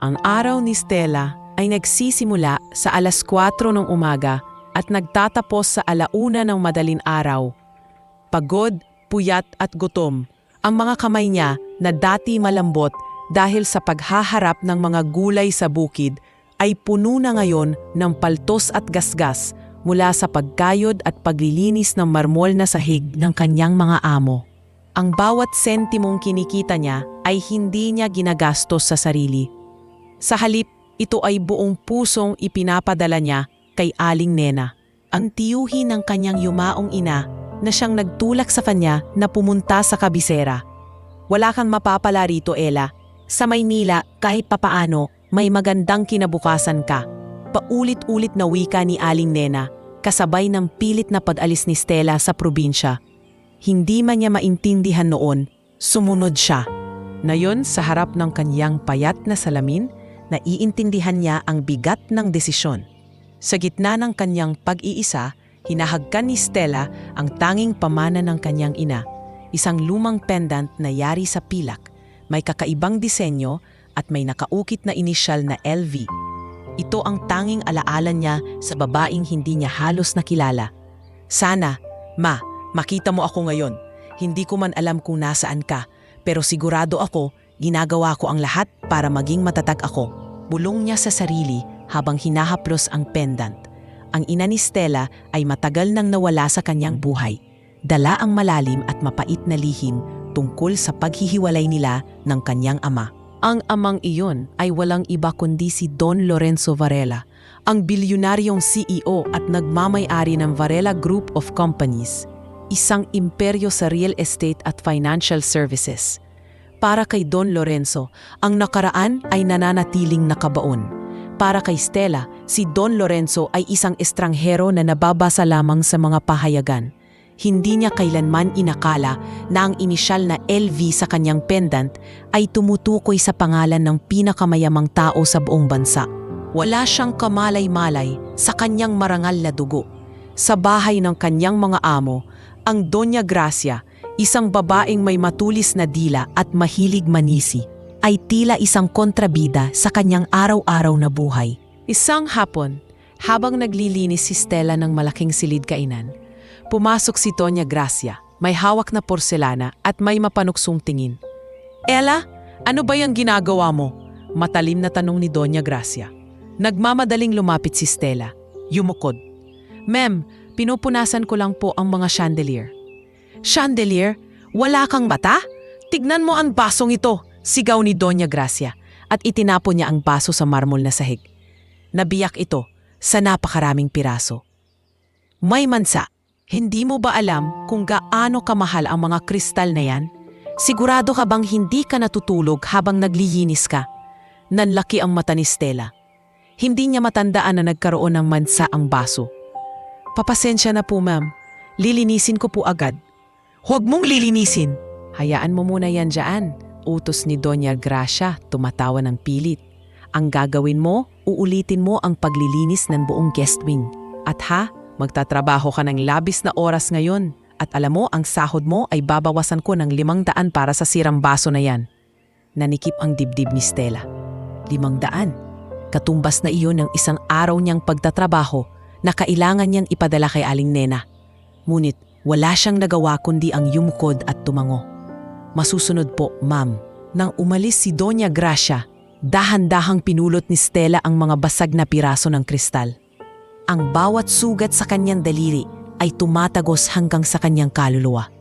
Ang araw ni Stella ay nagsisimula sa 4:00 ng umaga at nagtatapos sa 1:00 ng madaling araw. Pagod, puyat at gutom, ang mga kamay niya na dati malambot dahil sa paghaharap ng mga gulay sa bukid ay puno na ngayon ng paltos at gasgas mula sa pagkayod at paglilinis ng marmol na sahig ng kanyang mga amo. Ang bawat sentimong kinikita niya ay hindi niya ginagastos sa sarili. Sa halip, ito ay buong pusong ipinapadala niya kay Aling Nena, ang tiyuhin ng kanyang yumaong ina na siyang nagtulak sa kanya na pumunta sa kabisera. Wala kang mapapala rito, Ella. Sa Maynila, kahit papaano, may magandang kinabukasan ka. Paulit-ulit na wika ni Aling Nena, kasabay ng pilit na pag-alis ni Stella sa probinsya. Hindi man niya maintindihan noon, sumunod siya. Ngayon, sa harap ng kanyang payat na salamin, naiintindihan niya ang bigat ng desisyon. Sa gitna ng kanyang pag-iisa, hinahagkan ni Stella ang tanging pamana ng kanyang ina, isang lumang pendant na yari sa pilak, may kakaibang disenyo at may nakaukit na inisyal na LV. Ito ang tanging alaala niya sa babaeng hindi niya halos nakilala. Sana, Ma, makita mo ako ngayon. Hindi ko man alam kung nasaan ka, pero sigurado ako, ginagawa ko ang lahat para maging matatag ako. Bulong niya sa sarili habang hinahaplos ang pendant. Ang ina ni Stella ay matagal nang nawala sa kanyang buhay. Dala ang malalim at mapait na lihim tungkol sa paghihiwalay nila ng kanyang ama. Ang amang iyon ay walang iba kundi si Don Lorenzo Varela, ang bilyonaryong CEO at nagmamay-ari ng Varela Group of Companies, isang imperyo sa real estate at financial services. Para kay Don Lorenzo, ang nakaraan ay nananatiling nakabaon. Para kay Stella, si Don Lorenzo ay isang estranghero na nababasa lamang sa mga pahayagan. Hindi niya kailanman inakala na ang inisyal na LV sa kanyang pendant ay tumutukoy sa pangalan ng pinakamayamang tao sa buong bansa. Wala siyang kamalay-malay sa kanyang marangal na dugo. Sa bahay ng kanyang mga amo, ang Doña Gracia, isang babaeng may matulis na dila at mahilig manisi, ay tila isang kontrabida sa kanyang araw-araw na buhay. Isang hapon, habang naglilinis si Stella ng malaking silid-kainan, pumasok si Doña Gracia, may hawak na porselana at may mapanuksong tingin. "Ella, ano ba yung ginagawa mo?" Matalim na tanong ni Doña Gracia. Nagmamadaling lumapit si Stella. Yumukod. "Ma'am, pinupunasan ko lang po ang mga chandelier." "Chandelier? Wala kang mata? Tignan mo ang basong ito!" sigaw ni Doña Gracia at itinapon niya ang baso sa marmol na sahig. Nabiyak ito sa napakaraming piraso. "May mansa, hindi mo ba alam kung gaano kamahal ang mga kristal na yan? Sigurado ka bang hindi ka natutulog habang naglilinis ka?" Nanlaki ang mata ni Stella. Hindi niya matandaan na nagkaroon ng mansa ang baso. "Papasensya na po, ma'am. Lilinisin ko po agad." "Huwag mong lilinisin! Hayaan mo muna yan dyan," utos ni Doña Gracia, tumatawa ng pilit. "Ang gagawin mo, uulitin mo ang paglilinis ng buong guest wing. At magtatrabaho ka ng labis na oras ngayon. At alam mo, ang sahod mo ay babawasan ko ng 500 para sa sirang baso na yan." Nanikip ang dibdib ni Stella. 500? Katumbas na iyon ng isang araw niyang pagtatrabaho na kailangan niyang ipadala kay Aling Nena. Ngunit wala siyang nagawa kundi ang yumukod at tumango. "Masusunod po, ma'am." Nang umalis si Doña Gracia, dahan-dahang pinulot ni Stella ang mga basag na piraso ng kristal. Ang bawat sugat sa kanyang daliri ay tumatagos hanggang sa kanyang kaluluwa.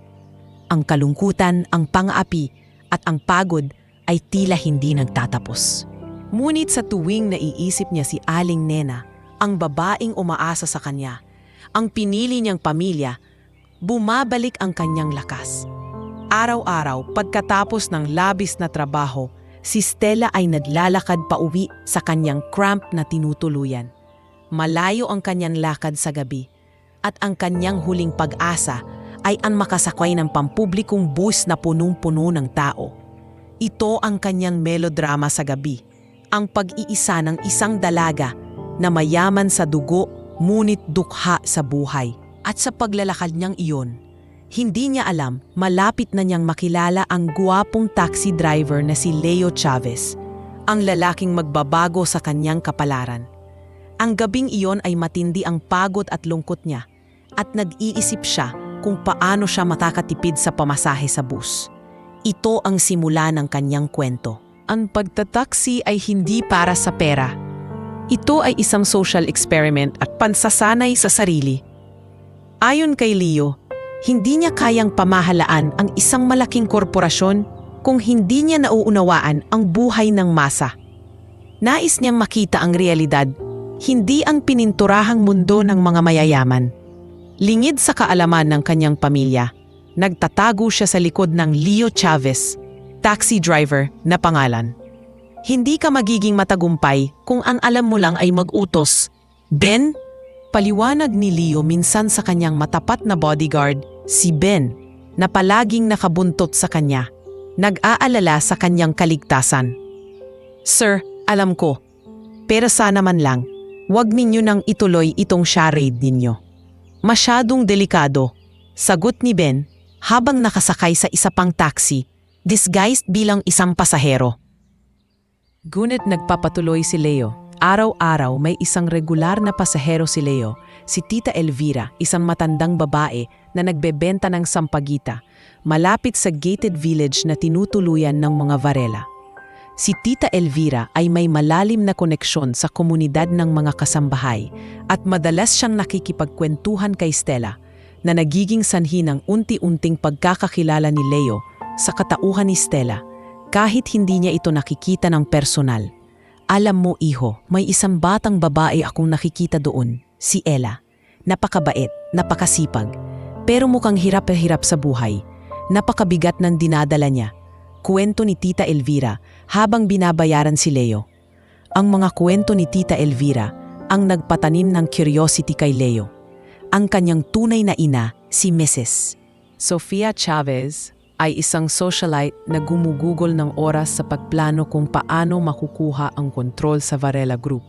Ang kalungkutan, ang pang-aapi at ang pagod ay tila hindi nagtatapos. Ngunit sa tuwing naiisip niya si Aling Nena, ang babaeng umaasa sa kanya, ang pinili niyang pamilya, bumabalik ang kanyang lakas. Araw-araw, pagkatapos ng labis na trabaho, si Stella ay naglalakad pauwi sa kanyang cramp na tinutuluyan. Malayo ang kanyang lakad sa gabi, at ang kanyang huling pag-asa ay ang makasakay ng pampublikong bus na punong-puno ng tao. Ito ang kanyang melodrama sa gabi, ang pag-iisa ng isang dalaga na mayaman sa dugo ngunit dukha sa buhay. At sa paglalakad niyang iyon, Hindi niya alam, malapit na niyang makilala ang guwapong taxi driver na si Leo Chavez, ang lalaking magbabago sa kanyang kapalaran. Ang gabing iyon ay matindi ang pagod at lungkot niya at nag-iisip siya kung paano siya makakatipid sa pamasahe sa bus. Ito ang simula ng kanyang kwento. Ang pagtataksi ay hindi para sa pera. Ito ay isang social experiment at pansasanay sa sarili. Ayon kay Leo, hindi niya kayang pamahalaan ang isang malaking korporasyon kung hindi niya nauunawaan ang buhay ng masa. Nais niyang makita ang realidad, hindi ang pininturahang mundo ng mga mayayaman. Lingid sa kaalaman ng kanyang pamilya, nagtatago siya sa likod ng Leo Chavez, taxi driver na pangalan. Hindi ka magiging matagumpay kung ang alam mo lang ay mag-utos. Ben? Paliwanag ni Leo minsan sa kanyang matapat na bodyguard, si Ben, na palaging nakabuntot sa kanya, nag-aalala sa kanyang kaligtasan. Sir, alam ko, pero sana man lang, huwag ninyo nang ituloy itong charade ninyo. Masyadong delikado, sagot ni Ben habang nakasakay sa isa pang taxi, disguised bilang isang pasahero. Ngunit nagpapatuloy si Leo. Araw-araw may isang regular na pasahero si Leo, si Tita Elvira, isang matandang babae na nagbebenta ng sampagita, malapit sa gated village na tinutuluyan ng mga Varela. Si Tita Elvira ay may malalim na koneksyon sa komunidad ng mga kasambahay at madalas siyang nakikipagkwentuhan kay Stella na nagiging sanhi ng unti-unting pagkakakilala ni Leo sa katauhan ni Stella kahit hindi niya ito nakikita ng personal. Alam mo, iho, may isang batang babae akong nakikita doon, si Ella. Napakabait, napakasipag, pero mukhang hirap sa buhay. Napakabigat ng dinadala niya. Kwento ni Tita Elvira habang binabayaran si Leo. Ang mga kwento ni Tita Elvira ang nagpatanim ng curiosity kay Leo. Ang kanyang tunay na ina, si Mrs. Sofia Chavez, ay isang socialite na gumugugol ng oras sa pagplano kung paano makukuha ang kontrol sa Varela Group.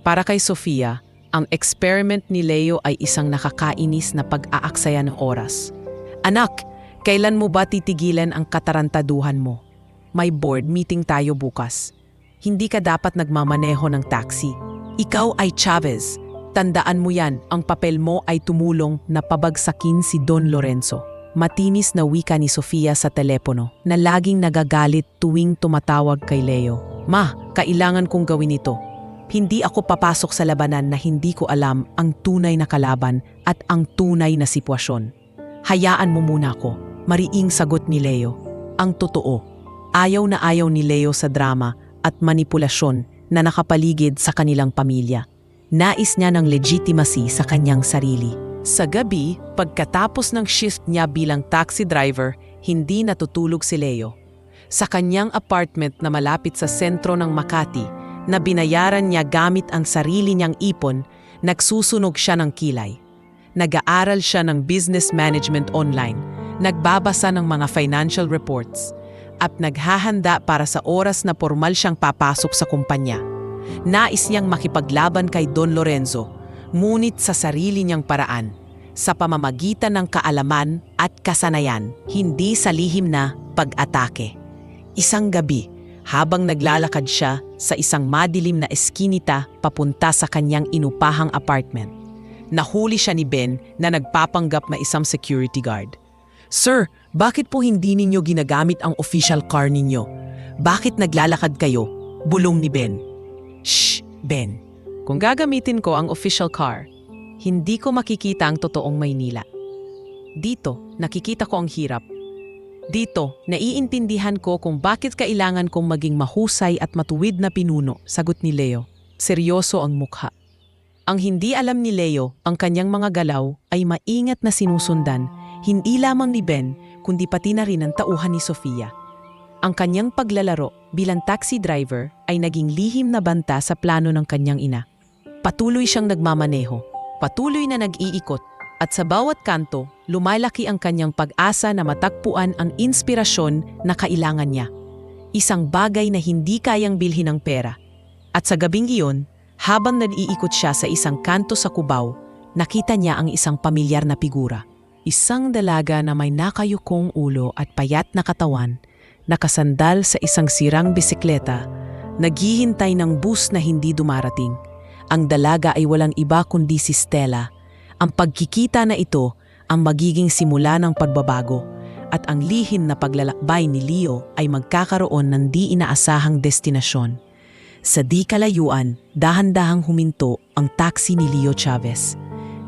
Para kay Sofia, ang experiment ni Leo ay isang nakakainis na pag-aaksaya ng oras. Anak, kailan mo ba titigilan ang katarantaduhan mo? May board meeting tayo bukas. Hindi ka dapat nagmamaneho ng taxi. Ikaw ay Chavez. Tandaan mo yan, ang papel mo ay tumulong na pabagsakin si Don Lorenzo. Matinis na wika ni Sofia sa telepono na laging nagagalit tuwing tumatawag kay Leo. Ma, kailangan kong gawin ito. Hindi ako papasok sa labanan na hindi ko alam ang tunay na kalaban at ang tunay na sitwasyon. Hayaan mo muna ako. Mariing sagot ni Leo. Ang totoo, ayaw na ayaw ni Leo sa drama at manipulasyon na nakapaligid sa kanilang pamilya. Nais niya ng legitimacy sa kanyang sarili. Sa gabi, pagkatapos ng shift niya bilang taxi driver, hindi natutulog si Leo. Sa kanyang apartment na malapit sa sentro ng Makati, na binayaran niya gamit ang sarili niyang ipon, nagsusunog siya ng kilay. Nag-aaral siya ng business management online, nagbabasa ng mga financial reports, at naghahanda para sa oras na formal siyang papasok sa kumpanya. Nais niyang makipaglaban kay Don Lorenzo, ngunit sa sarili niyang paraan, sa pamamagitan ng kaalaman at kasanayan, hindi sa lihim na pag-atake. Isang gabi, habang naglalakad siya sa isang madilim na eskinita papunta sa kanyang inupahang apartment, nahuli siya ni Ben na nagpapanggap na isang security guard. Sir, bakit po hindi ninyo ginagamit ang official car ninyo? Bakit naglalakad kayo? Bulong ni Ben. Shh, Ben. Kung gagamitin ko ang official car, hindi ko makikita ang totoong Maynila. Dito, nakikita ko ang hirap. Dito, naiintindihan ko kung bakit kailangan kong maging mahusay at matuwid na pinuno, sagot ni Leo. Seryoso ang mukha. Ang hindi alam ni Leo, ang kanyang mga galaw ay maingat na sinusundan, hindi lamang ni Ben, kundi pati na rin ang tauhan ni Sofia. Ang kanyang paglalaro bilang taxi driver ay naging lihim na banta sa plano ng kanyang ina. Patuloy siyang nagmamaneho, patuloy na nag-iikot, at sa bawat kanto, lumalaki ang kanyang pag-asa na matagpuan ang inspirasyon na kailangan niya. Isang bagay na hindi kayang bilhin ng pera. At sa gabing iyon, habang nag-iikot siya sa isang kanto sa Cubao, nakita niya ang isang pamilyar na figura. Isang dalaga na may nakayukong ulo at payat na katawan, nakasandal sa isang sirang bisikleta, naghihintay ng bus na hindi dumarating. Ang dalaga ay walang iba kundi si Stella. Ang pagkikita na ito ang magiging simula ng pagbabago at ang lihim na paglalakbay ni Leo ay magkakaroon ng di inaasahang destinasyon. Sa di kalayuan, dahan-dahang huminto ang taxi ni Leo Chavez.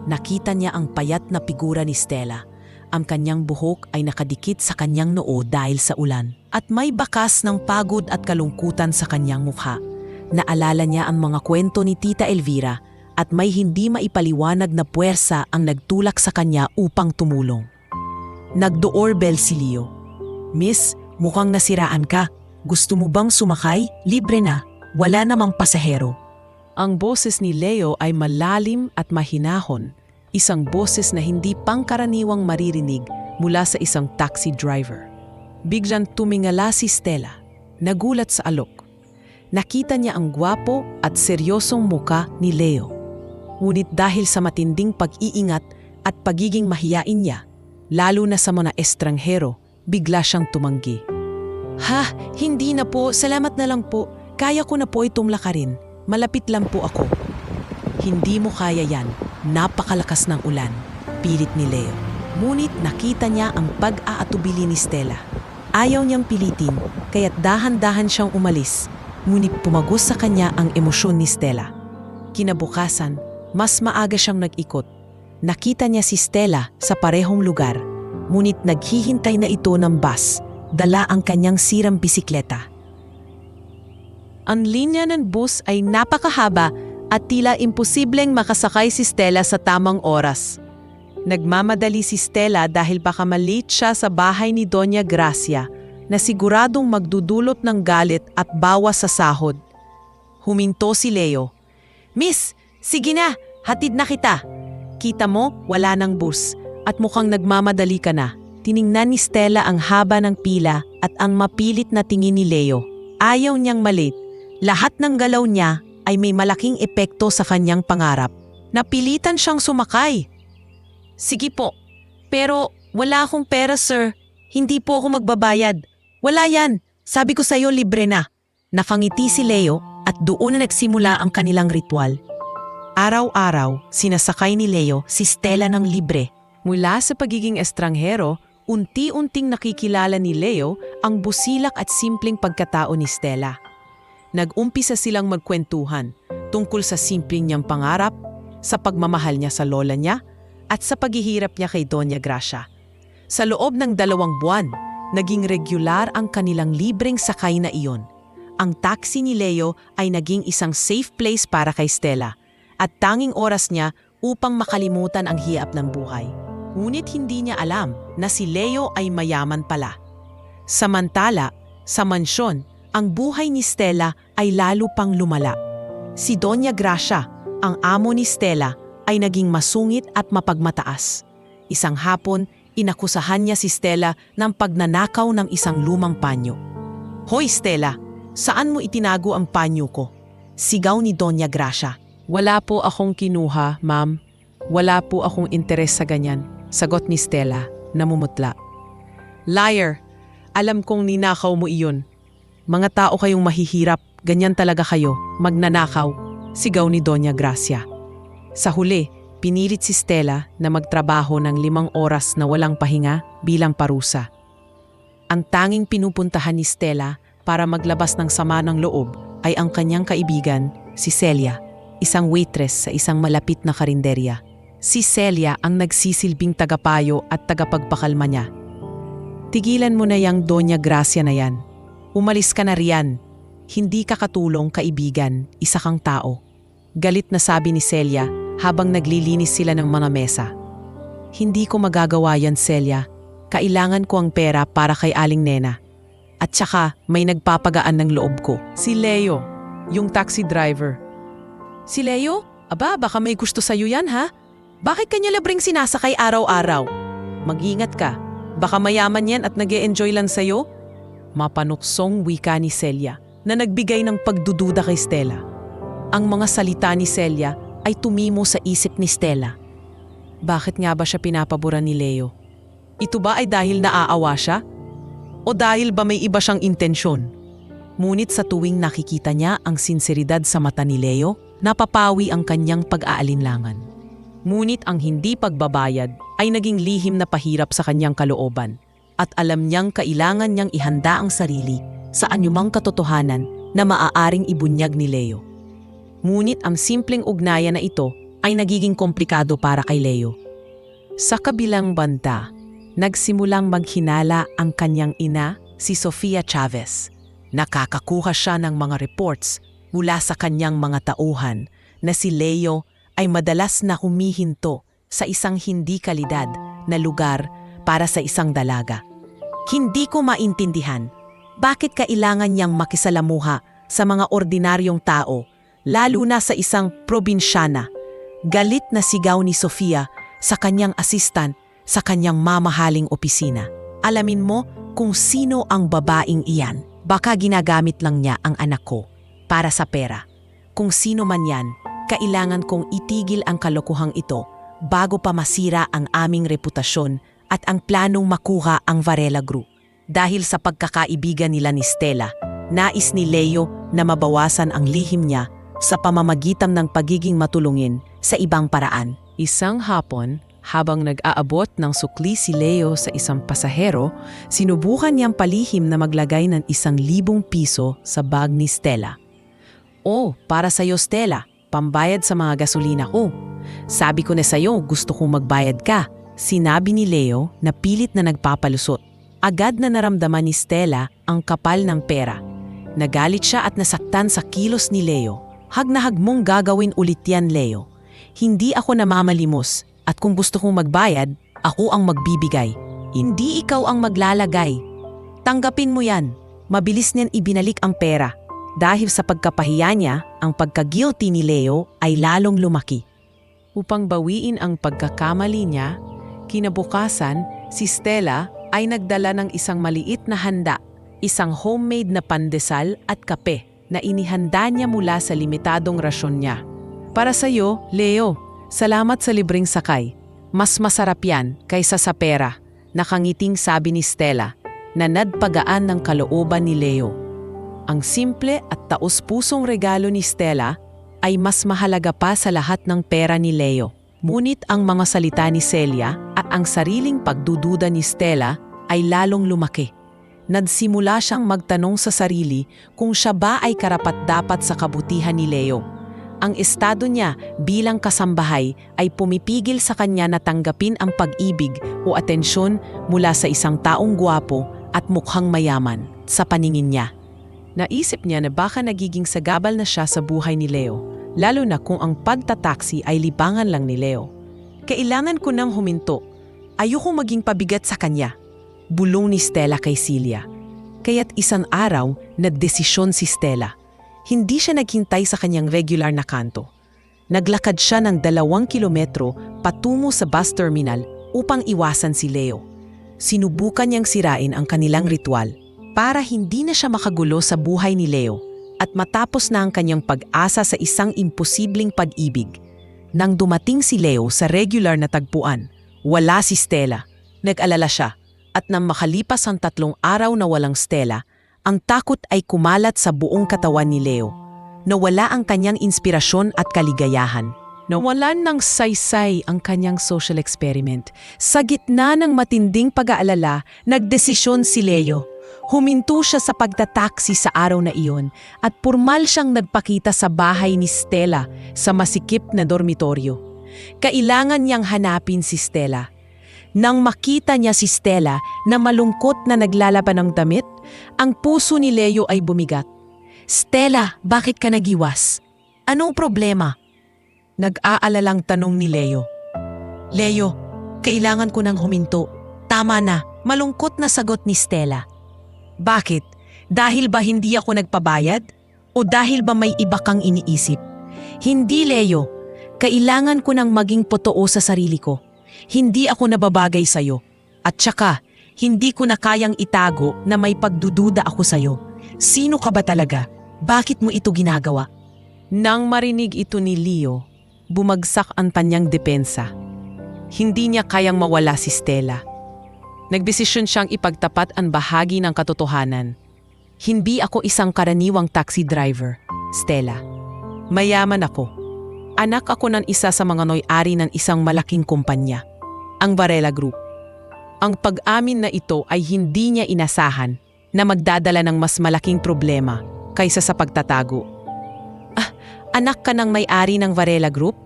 Nakita niya ang payat na figura ni Stella. Ang kanyang buhok ay nakadikit sa kanyang noo dahil sa ulan at may bakas ng pagod at kalungkutan sa kanyang mukha. Naalala niya ang mga kwento ni Tita Elvira at may hindi maipaliwanag na puwersa ang nagtulak sa kanya upang tumulong. Nag-doorbell si Leo. "Miss, mukhang nasiraan ka. Gusto mo bang sumakay? Libre na. Wala namang pasahero." Ang boses ni Leo ay malalim at mahinahon. Isang boses na hindi pangkaraniwang maririnig mula sa isang taxi driver. Biglang tumingala si Stella. Nagulat sa alok. Nakita niya ang gwapo at seryosong muka ni Leo. Ngunit dahil sa matinding pag-iingat at pagiging mahiyain niya, lalo na sa mga estranghero, bigla siyang tumanggi. "Ha, hindi na po. Salamat na lang po. Kaya ko na po itong lakarin. Malapit lang po ako." "Hindi mo kaya yan. Napakalakas ng ulan," pilit ni Leo. Ngunit nakita niya ang pag-aatubili ni Stella. Ayaw niyang pilitin, kaya't dahan-dahan siyang umalis. Ngunit pumagos sa kanya ang emosyon ni Stella. Kinabukasan, mas maaga siyang nag-ikot. Nakita niya si Stella sa parehong lugar, ngunit naghihintay na ito ng bus, dala ang kanyang sirang bisikleta. Ang linya ng bus ay napakahaba at tila imposibleng makasakay si Stella sa tamang oras. Nagmamadali si Stella dahil baka malate siya sa bahay ni Doña Gracia na siguradong magdudulot ng galit at bawas sa sahod. Huminto si Leo. "Miss, sige na, hatid na kita." "Kita mo, wala ng bus at mukhang nagmamadali ka na." Tiningnan ni Stella ang haba ng pila at ang mapilit na tingin ni Leo. Ayaw niyang malate. Lahat ng galaw niya ay may malaking epekto sa kanyang pangarap. Napilitan siyang sumakay. "Sige po, pero wala akong pera, sir. Hindi po ako magbabayad." "Wala yan. Sabi ko sa'yo libre na." Nakangiti si Leo at doon na nagsimula ang kanilang ritual. Araw-araw, sinasakay ni Leo si Stella ng libre. Mula sa pagiging estranghero, unti-unting nakikilala ni Leo ang busilak at simpleng pagkatao ni Stella. Nag-umpisa silang magkwentuhan tungkol sa simpleng niyang pangarap, sa pagmamahal niya sa lola niya, at sa paghihirap niya kay Doña Gracia. Sa loob ng 2 buwan, naging regular ang kanilang libreng sakay na iyon. Ang taxi ni Leo ay naging isang safe place para kay Stella at tanging oras niya upang makalimutan ang hiap ng buhay. Ngunit hindi niya alam na si Leo ay mayaman pala. Samantala, sa mansyon, ang buhay ni Stella ay lalo pang lumala. Si Doña Gracia, ang amo ni Stella, ay naging masungit at mapagmataas. Isang hapon, inakusahan niya si Stella ng pagnanakaw ng isang lumang panyo. "Hoy Stella, saan mo itinago ang panyo ko?" Sigaw ni Doña Gracia. "Wala po akong kinuha, ma'am. Wala po akong interes sa ganyan," sagot ni Stella, namumutla. "Liar! Alam kong ninakaw mo iyon. Mga tao kayong mahihirap, ganyan talaga kayo, magnanakaw," sigaw ni Doña Gracia. Sa huli, pinilit si Stella na magtrabaho ng 5 oras na walang pahinga bilang parusa. Ang tanging pinupuntahan ni Stella para maglabas ng sama ng loob ay ang kanyang kaibigan, si Celia, isang waitress sa isang malapit na karinderya. Si Celia ang nagsisilbing tagapayo at tagapagpakalma niya. "Tigilan mo na yang Doña Gracia na yan. Umalis ka na riyan. Hindi ka katulong, kaibigan, isa kang tao." Galit na sabi ni Celia habang naglilinis sila ng mga mesa. "Hindi ko magagawa yan, Celia. Kailangan ko ang pera para kay Aling Nena. At saka may nagpapagaan ng loob ko." Si Leo, yung taxi driver. "Si Leo? Aba, baka may gusto sa'yo yan, ha? Bakit kanya libreng sinasakay araw-araw? Mag-ingat ka. Baka mayaman yan at nag-e-enjoy lang sa'yo." Mapanuksong wika ni Celia na nagbigay ng pagdududa kay Stella. Ang mga salita ni Celia ay tumimo sa isip ni Stella. Bakit nga ba siya pinapaboran ni Leo? Ito ba ay dahil naaawa siya? O dahil ba may iba siyang intensyon? Ngunit sa tuwing nakikita niya ang sinseridad sa mata ni Leo, napapawi ang kanyang pag-aalinlangan. Ngunit ang hindi pagbabayad ay naging lihim na pahirap sa kanyang kalooban at alam niyang kailangan niyang ihanda ang sarili sa anumang katotohanan na maaaring ibunyag ni Leo. Ngunit ang simpleng ugnayan na ito ay nagiging komplikado para kay Leo. Sa kabilang banda, nagsimulang maghinala ang kanyang ina, si Sofia Chavez. Nakakakuha siya ng mga reports mula sa kanyang mga tauhan na si Leo ay madalas na humihinto sa isang hindi kalidad na lugar para sa isang dalaga. Hindi ko maintindihan bakit kailangan niyang makisalamuha sa mga ordinaryong tao, lalo na sa isang probinsyana. Galit na sigaw ni Sofia sa kanyang assistant sa kanyang mamahaling opisina. Alamin mo kung sino ang babaeng iyan. Baka ginagamit lang niya ang anak ko para sa pera. Kung sino man yan, kailangan kong itigil ang kalokohang ito bago pa masira ang aming reputasyon at ang planong makuha ang Varela Group. Dahil sa pagkakaibigan nila ni Stella, nais ni Leo na mabawasan ang lihim niya sa pamamagitan ng pagiging matulungin sa ibang paraan. Isang hapon, habang nag-aabot ng sukli si Leo sa isang pasahero, sinubukan niyang palihim na maglagay ng 1,000 piso sa bag ni Stella. "Oh, para sa'yo Stella, pambayad sa mga gasolina ko. Sabi ko na sa'yo, gusto kong magbayad ka," sinabi ni Leo na pilit na nagpapalusot. Agad na naramdaman ni Stella ang kapal ng pera. Nagalit siya at nasaktan sa kilos ni Leo. "Hag na hag mong gagawin ulit yan, Leo. Hindi ako namamalimos. At kung gusto kong magbayad, ako ang magbibigay. Hindi ikaw ang maglalagay. Tanggapin mo yan." Mabilis niyan ibinalik ang pera. Dahil sa pagkapahiya niya, ang pagka-guilty ni Leo ay lalong lumaki. Upang bawiin ang pagkakamali niya, kinabukasan, si Stella ay nagdala ng isang maliit na handa, isang homemade na pandesal at kape na inihanda niya mula sa limitadong rasyon niya. "Para sa'yo, Leo. Salamat sa libreng sakay. Mas masarap yan kaysa sa pera," nakangiting sabi ni Stella na nadpagaan ng kalooban ni Leo. Ang simple at taos-pusong regalo ni Stella ay mas mahalaga pa sa lahat ng pera ni Leo. Ngunit ang mga salita ni Celia at ang sariling pagdududa ni Stella ay lalong lumaki. Nagsimula siyang magtanong sa sarili kung siya ba ay karapat-dapat sa kabutihan ni Leo. Ang estado niya bilang kasambahay ay pumipigil sa kanya na tanggapin ang pag-ibig o atensyon mula sa isang taong gwapo at mukhang mayaman sa paningin niya. Naisip niya na baka nagiging sagabal na siya sa buhay ni Leo, lalo na kung ang pagtataksi ay libangan lang ni Leo. "Kailangan ko nang huminto. Ayokong maging pabigat sa kanya," bulong ni Stella kay Celia. Kaya't isang araw, nagdesisyon si Stella. Hindi siya naghintay sa kanyang regular na kanto. Naglakad siya ng 2 kilometro patungo sa bus terminal upang iwasan si Leo. Sinubukan niyang sirain ang kanilang ritual para hindi na siya makagulo sa buhay ni Leo at matapos na ang kanyang pag-asa sa isang imposibleng pag-ibig. Nang dumating si Leo sa regular na tagpuan, wala si Stella. Nag-alala siya at nang makalipas ang 3 araw na walang Stella, ang takot ay kumalat sa buong katawan ni Leo. Nawala ang kanyang inspirasyon at kaligayahan. Nawalan ng saysay ang kanyang social experiment. Sa gitna ng matinding pag-aalala, nagdesisyon si Leo. Huminto siya sa pagtataksi sa araw na iyon at pormal siyang nagpakita sa bahay ni Stella sa masikip na dormitoryo. Kailangan niyang hanapin si Stella. Nang makita niya si Stella na malungkot na naglalaban ng damit, ang puso ni Leo ay bumigat. "Stella, bakit ka nagiwas? Anong problema?" Nag-aalalang tanong ni Leo. "Leo, kailangan ko nang huminto. Tama na," malungkot na sagot ni Stella. "Bakit? Dahil ba hindi ako nagpabayad? O dahil ba may iba kang iniisip?" "Hindi, Leo. Kailangan ko nang maging totoo sa sarili ko. Hindi ako nababagay sa'yo. At saka, hindi ko na kayang itago na may pagdududa ako sa'yo. Sino ka ba talaga? Bakit mo ito ginagawa?" Nang marinig ito ni Leo, bumagsak ang kanyang depensa. Hindi niya kayang mawala si Stella. Nagdesisyon siyang ipagtapat ang bahagi ng katotohanan. Hindi ako isang karaniwang taxi driver, Stella. Mayaman ako. Anak ako ng isa sa mga may-ari ng isang malaking kumpanya, ang Varela Group. Ang pag-amin na ito ay hindi niya inasahan na magdadala ng mas malaking problema kaysa sa pagtatago. Anak ka ng may-ari ng Varela Group?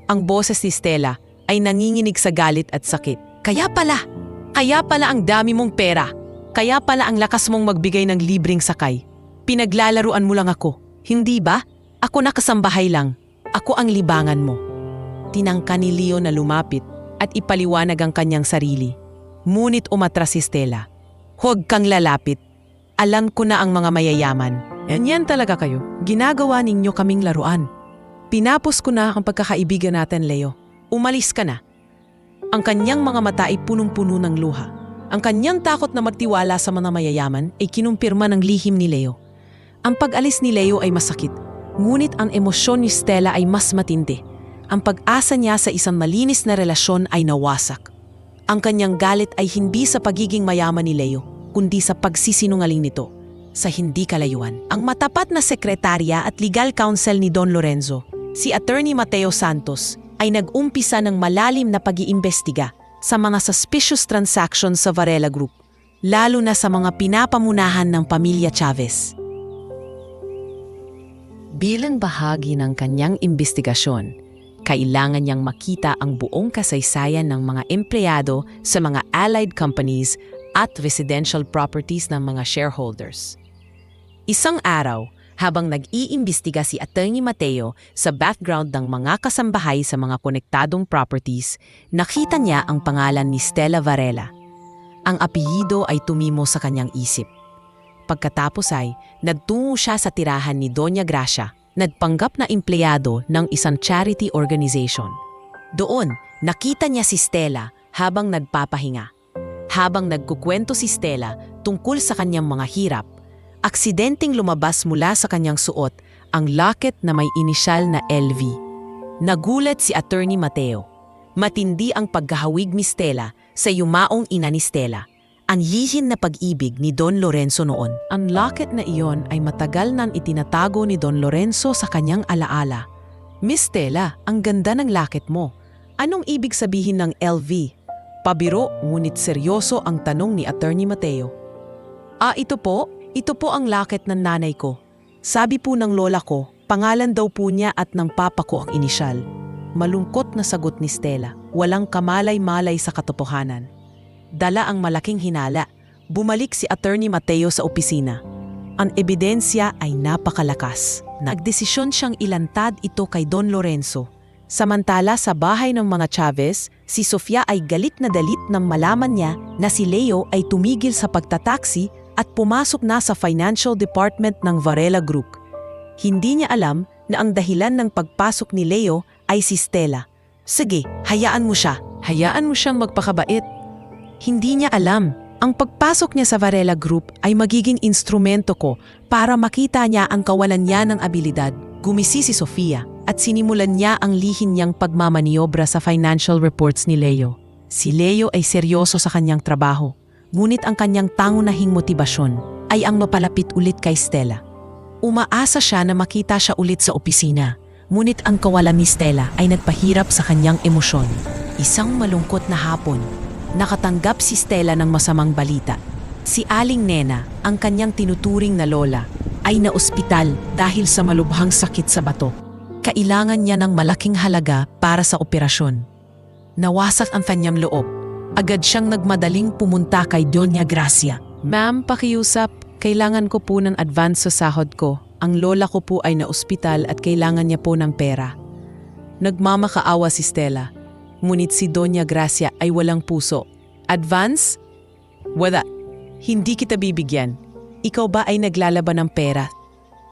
Ang boses ni Stella ay nanginginig sa galit at sakit. Kaya pala ang dami mong pera. Kaya pala ang lakas mong magbigay ng libreng sakay. Pinaglalaruan mo lang ako, hindi ba? Ako na kasambahay lang. Ako ang libangan mo. Tinangka ni Leo na lumapit at ipaliwanag ang kanyang sarili. Ngunit umatras si Stella. Huwag kang lalapit. Alam ko na ang mga mayayaman. Yan talaga kayo. Ginagawa ninyo kaming laruan. Pinapos ko na ang pagkakaibigan natin, Leo. Umalis ka na. Ang kanyang mga mata ay punong-puno ng luha. Ang kanyang takot na magtiwala sa mga mayayaman ay kinumpirma ng lihim ni Leo. Ang pag-alis ni Leo ay masakit, ngunit ang emosyon ni Stella ay mas matindi. Ang pag-asa niya sa isang malinis na relasyon ay nawasak. Ang kanyang galit ay hindi sa pagiging mayaman ni Leo, kundi sa pagsisinungaling nito. Sa hindi kalayuan, ang matapat na sekretarya at legal counsel ni Don Lorenzo, si Attorney Mateo Santos, ay nag-umpisa ng malalim na pag-iimbestiga sa mga suspicious transactions sa Varela Group, lalo na sa mga pinapamunahan ng pamilya Chavez. Bilang bahagi ng kanyang imbestigasyon, kailangan niyang makita ang buong kasaysayan ng mga empleyado sa mga allied companies at residential properties ng mga shareholders. Isang araw, habang nag-iimbestiga si Attorney Mateo sa background ng mga kasambahay sa mga konektadong properties, nakita niya ang pangalan ni Stella Varela. Ang apelyido ay tumimo sa kanyang isip. Pagkatapos ay, nagtungo siya sa tirahan ni Doña Gracia, nagpanggap na empleyado ng isang charity organization. Doon, nakita niya si Stella habang nagpapahinga. Habang nagkukwento si Stella tungkol sa kanyang mga hirap, aksidenteng lumabas mula sa kanyang suot ang locket na may inisyal na LV. Nagulat si Attorney Mateo. Matindi ang pagkahawig ni Stella sa yumaong ina ni Stella. Ang lihim na pag-ibig ni Don Lorenzo noon. Ang locket na iyon ay matagal nang itinatago ni Don Lorenzo sa kanyang alaala. Miss Stella, ang ganda ng locket mo. Anong ibig sabihin ng LV? Pabiro ngunit seryoso ang tanong ni Attorney Mateo. Ito po ang locket ng nanay ko. Sabi po ng lola ko, pangalan daw po niya at ng papa ko ang inisyal. Malungkot na sagot ni Stella, walang kamalay-malay sa katotohanan. Dala ang malaking hinala, bumalik si Attorney Mateo sa opisina. Ang ebidensya ay napakalakas. Nagdesisyon siyang ilantad ito kay Don Lorenzo. Samantala sa bahay ng mga Chavez, si Sofia ay galit na dalit nang malaman niya na si Leo ay tumigil sa pagtataksi at pumasok na sa financial department ng Varela Group. Hindi niya alam na ang dahilan ng pagpasok ni Leo ay si Stella. Sige, hayaan mo siya. Hayaan mo siyang magpakabait. Hindi niya alam, ang pagpasok niya sa Varela Group ay magiging instrumento ko para makita niya ang kawalan niya ng abilidad. Gumisi si Sofia at sinimulan niya ang lihim niyang pagmamaniobra sa financial reports ni Leo. Si Leo ay seryoso sa kanyang trabaho. Ngunit ang kanyang tangunahing motibasyon ay ang mapalapit ulit kay Stella. Umaasa siya na makita siya ulit sa opisina. Ngunit ang kawalan ni Stella ay nagpahirap sa kanyang emosyon. Isang malungkot na hapon, nakatanggap si Stella ng masamang balita. Si Aling Nena, ang kanyang tinuturing na lola, ay naospital dahil sa malubhang sakit sa bato. Kailangan niya ng malaking halaga para sa operasyon. Nawasak ang kanyang loob. Agad siyang nagmadaling pumunta kay Doña Gracia. Ma'am, pakiusap, kailangan ko po ng advance sa sahod ko. Ang lola ko po ay naospital at kailangan niya po ng pera. Nagmamakaawa si Stella. Ngunit si Doña Gracia ay walang puso. Advance? Wala. Hindi kita bibigyan. Ikaw ba ay naglalaban ng pera?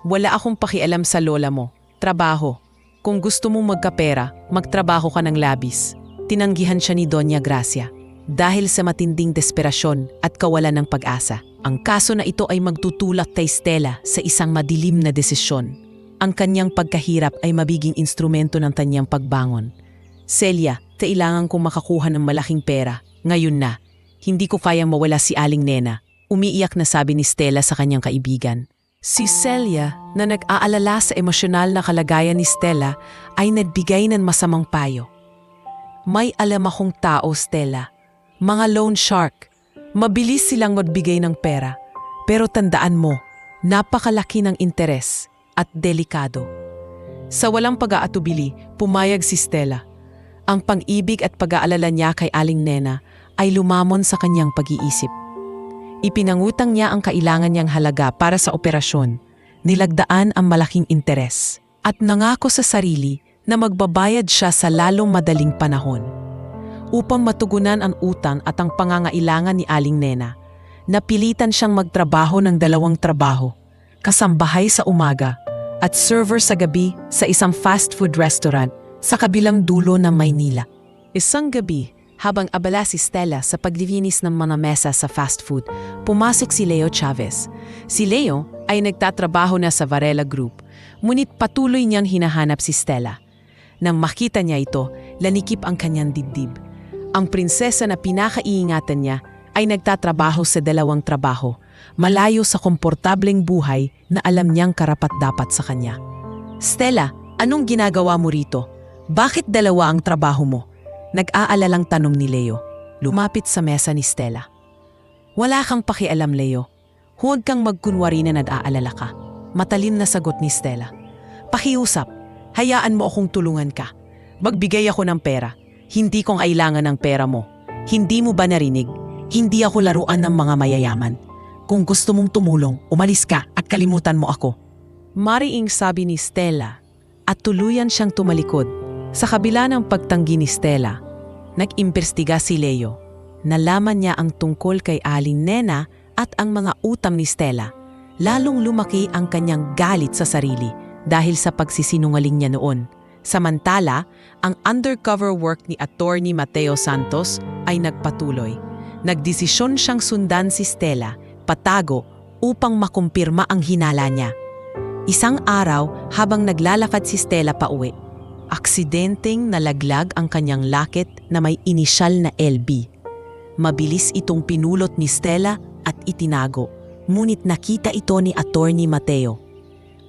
Wala akong pakialam sa lola mo. Trabaho. Kung gusto mong magkapera, magtrabaho ka ng labis. Tinanggihan siya ni Doña Gracia. Dahil sa matinding desperasyon at kawalan ng pag-asa, ang kaso na ito ay magtutulak kay Stella sa isang madilim na desisyon. Ang kanyang pagkahirap ay mabiging instrumento ng kanyang pagbangon. Celia, kailangan kong makakuha ng malaking pera. Ngayon na, hindi ko kayang mawala si Aling Nena. Umiiyak na sabi ni Stella sa kanyang kaibigan. Si Celia, na nag-aalala sa emosyonal na kalagayan ni Stella, ay nagbigay ng masamang payo. May alam akong tao, Stella. Mga loan shark. Mabilis silang magbigay ng pera. Pero tandaan mo, napakalaki ng interes at delikado. Sa walang pag-aatubili, pumayag si Stella. Ang pang-ibig at pag-aalala niya kay Aling Nena ay lumamon sa kanyang pag-iisip. Ipinangutang niya ang kailangan niyang halaga para sa operasyon, nilagdaan ang malaking interes, at nangako sa sarili na magbabayad siya sa lalong madaling panahon. Upang matugunan ang utang at ang pangangailangan ni Aling Nena, napilitan siyang magtrabaho ng 2 trabaho, kasambahay sa umaga at server sa gabi sa isang fast food restaurant sa kabilang dulo ng Maynila. Isang gabi, habang abala si Stella sa paglilinis ng mga mesa sa fast food, pumasok si Leo Chavez. Si Leo ay nagtatrabaho na sa Varela Group, ngunit patuloy niyang hinahanap si Stella. Nang makita niya ito, lanikip ang kanyang dibdib. Ang prinsesa na pinakaiingatan niya ay nagtatrabaho sa 2 trabaho, malayo sa komportableng buhay na alam niyang karapat-dapat sa kanya. Stella, anong ginagawa mo rito? Bakit 2 ang trabaho mo? Nag-aalalang tanong ni Leo. Lumapit sa mesa ni Stella. Wala kang pakialam, Leo. Huwag kang magkunwari na nag-aalala ka. Matalim na sagot ni Stella. Pakiusap, hayaan mo akong tulungan ka. Magbigay ako ng pera. Hindi kong kailangan ng pera mo. Hindi mo ba narinig? Hindi ako laruan ng mga mayayaman. Kung gusto mong tumulong, umalis ka at kalimutan mo ako. Mariing sabi ni Stella at tuluyan siyang tumalikod. Sa kabila ng pagtanggi ni Stella, nag-imbestiga si Leo. Nalaman niya ang tungkol kay Aling Nena at ang mga utang ni Stella. Lalong lumaki ang kanyang galit sa sarili dahil sa pagsisinungaling niya noon. Samantala, ang undercover work ni Attorney Mateo Santos ay nagpatuloy. Nagdesisyon siyang sundan si Stella, patago, upang makumpirma ang hinala niya. Isang araw, habang naglalakad si Stella pauwi, aksidenteng nalaglag ang kanyang laket na may inisyal na LB. Mabilis itong pinulot ni Stella at itinago, ngunit nakita ito ni Attorney Mateo.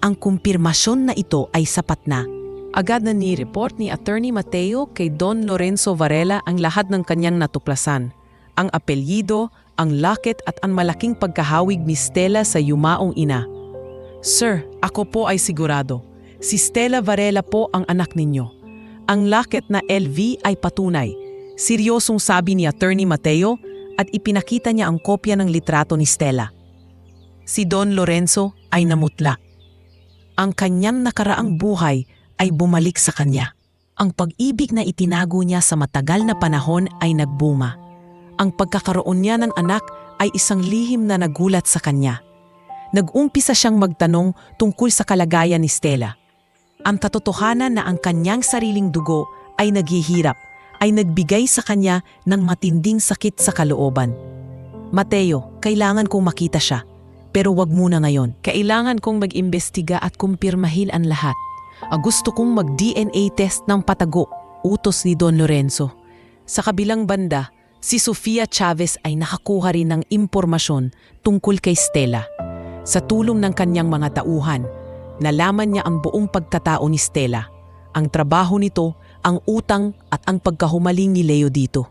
Ang kumpirmasyon na ito ay sapat na. Agad na ni-report ni Attorney Mateo kay Don Lorenzo Varela ang lahat ng kanyang natuklasan. Ang apelyido, ang laket at ang malaking pagkahawig ni Stella sa yumaong ina. Sir, ako po ay sigurado. Si Stella Varela po ang anak ninyo. Ang laket na LV ay patunay. Seryosong sabi ni Attorney Mateo at ipinakita niya ang kopya ng litrato ni Stella. Si Don Lorenzo ay namutla. Ang kanyang nakaraang buhay ay bumalik sa kanya. Ang pag-ibig na itinago niya sa matagal na panahon ay nagbunga. Ang pagkakaroon niya ng anak ay isang lihim na nagulat sa kanya. Nag-umpisa siyang magtanong tungkol sa kalagayan ni Stella. Ang katotohanan na ang kanyang sariling dugo ay naghihirap, ay nagbigay sa kanya ng matinding sakit sa kalooban. Mateo, kailangan kong makita siya. Pero wag muna ngayon. Kailangan kong mag-imbestiga at kumpirmahin ang lahat. Gusto kong mag-DNA test ng patago, utos ni Don Lorenzo. Sa kabilang banda, si Sofia Chavez ay nakakuha rin ng impormasyon tungkol kay Stella. Sa tulong ng kanyang mga tauhan, nalaman niya ang buong pagkatao ni Stella, ang trabaho nito, ang utang at ang pagkahumaling ni Leo dito.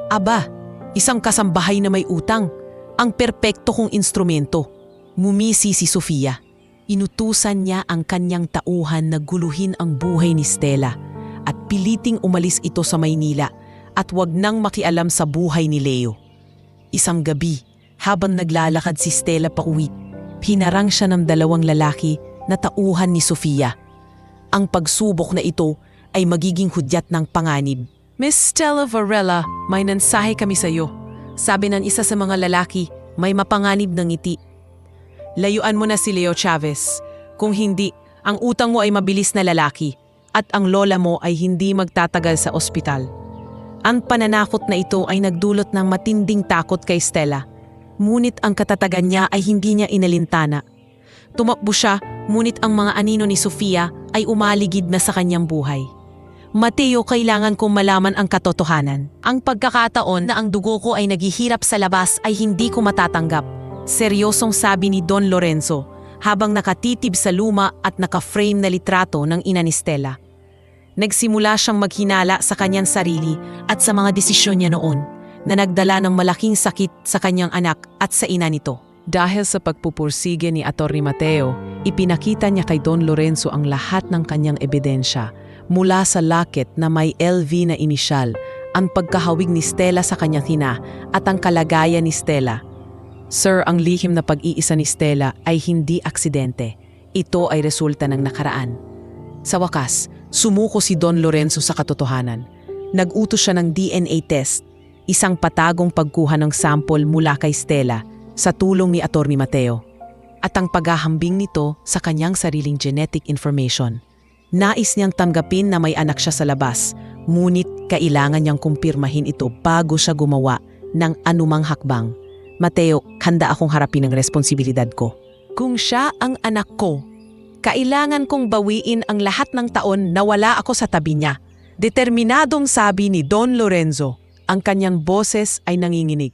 Aba, isang kasambahay na may utang, ang perpekto kong instrumento. Ngumisi si Sofia. Inutusan niya ang kanyang tauhan na guluhin ang buhay ni Stella at piliting umalis ito sa Maynila at wag nang makialam sa buhay ni Leo. Isang gabi, habang naglalakad si Stella pauwi, hinarang siya ng 2 lalaki na tauhan ni Sofia. Ang pagsubok na ito ay magiging hudyat ng panganib. Miss Stella Varela, may mensahe kami sa iyo. Sabi ng isa sa mga lalaki, may mapanganib ng ngiti. Layuan mo na si Leo Chavez. Kung hindi, ang utang mo ay mabilis na lalaki at ang lola mo ay hindi magtatagal sa ospital. Ang pananakot na ito ay nagdulot ng matinding takot kay Stella. Ngunit ang katatagan niya ay hindi niya inalintana. Tumakbo siya, ngunit ang mga anino ni Sofia ay umaligid na sa kanyang buhay. Mateo, kailangan kong malaman ang katotohanan. Ang pagkakataon na ang dugo ko ay naghihirap sa labas ay hindi ko matatanggap. Seryosong sabi ni Don Lorenzo habang nakatitib sa luma at naka-frame na litrato ng ina ni Stella. Nagsimula siyang maghinala sa kanyang sarili at sa mga desisyon niya noon na nagdala ng malaking sakit sa kanyang anak at sa ina nito. Dahil sa pagpupursige ni Atty. Mateo, ipinakita niya kay Don Lorenzo ang lahat ng kanyang ebidensya mula sa locket na may LV na inisyal, ang pagkahawig ni Stella sa kanyang ina at ang kalagayan ni Stella. Sir, ang lihim na pag-iisa ni Stella ay hindi aksidente. Ito ay resulta ng nakaraan. Sa wakas, sumuko si Don Lorenzo sa katotohanan. Nag-utos siya ng DNA test, isang patagong pagkuha ng sample mula kay Stella sa tulong ni Atty. Mateo, at ang paghahambing nito sa kanyang sariling genetic information. Nais niyang tanggapin na may anak siya sa labas, ngunit kailangan niyang kumpirmahin ito bago siya gumawa ng anumang hakbang. Mateo, handa akong harapin ang responsibilidad ko. Kung siya ang anak ko, kailangan kong bawiin ang lahat ng taon na wala ako sa tabi niya. Determinadong sabi ni Don Lorenzo, ang kanyang boses ay nanginginig.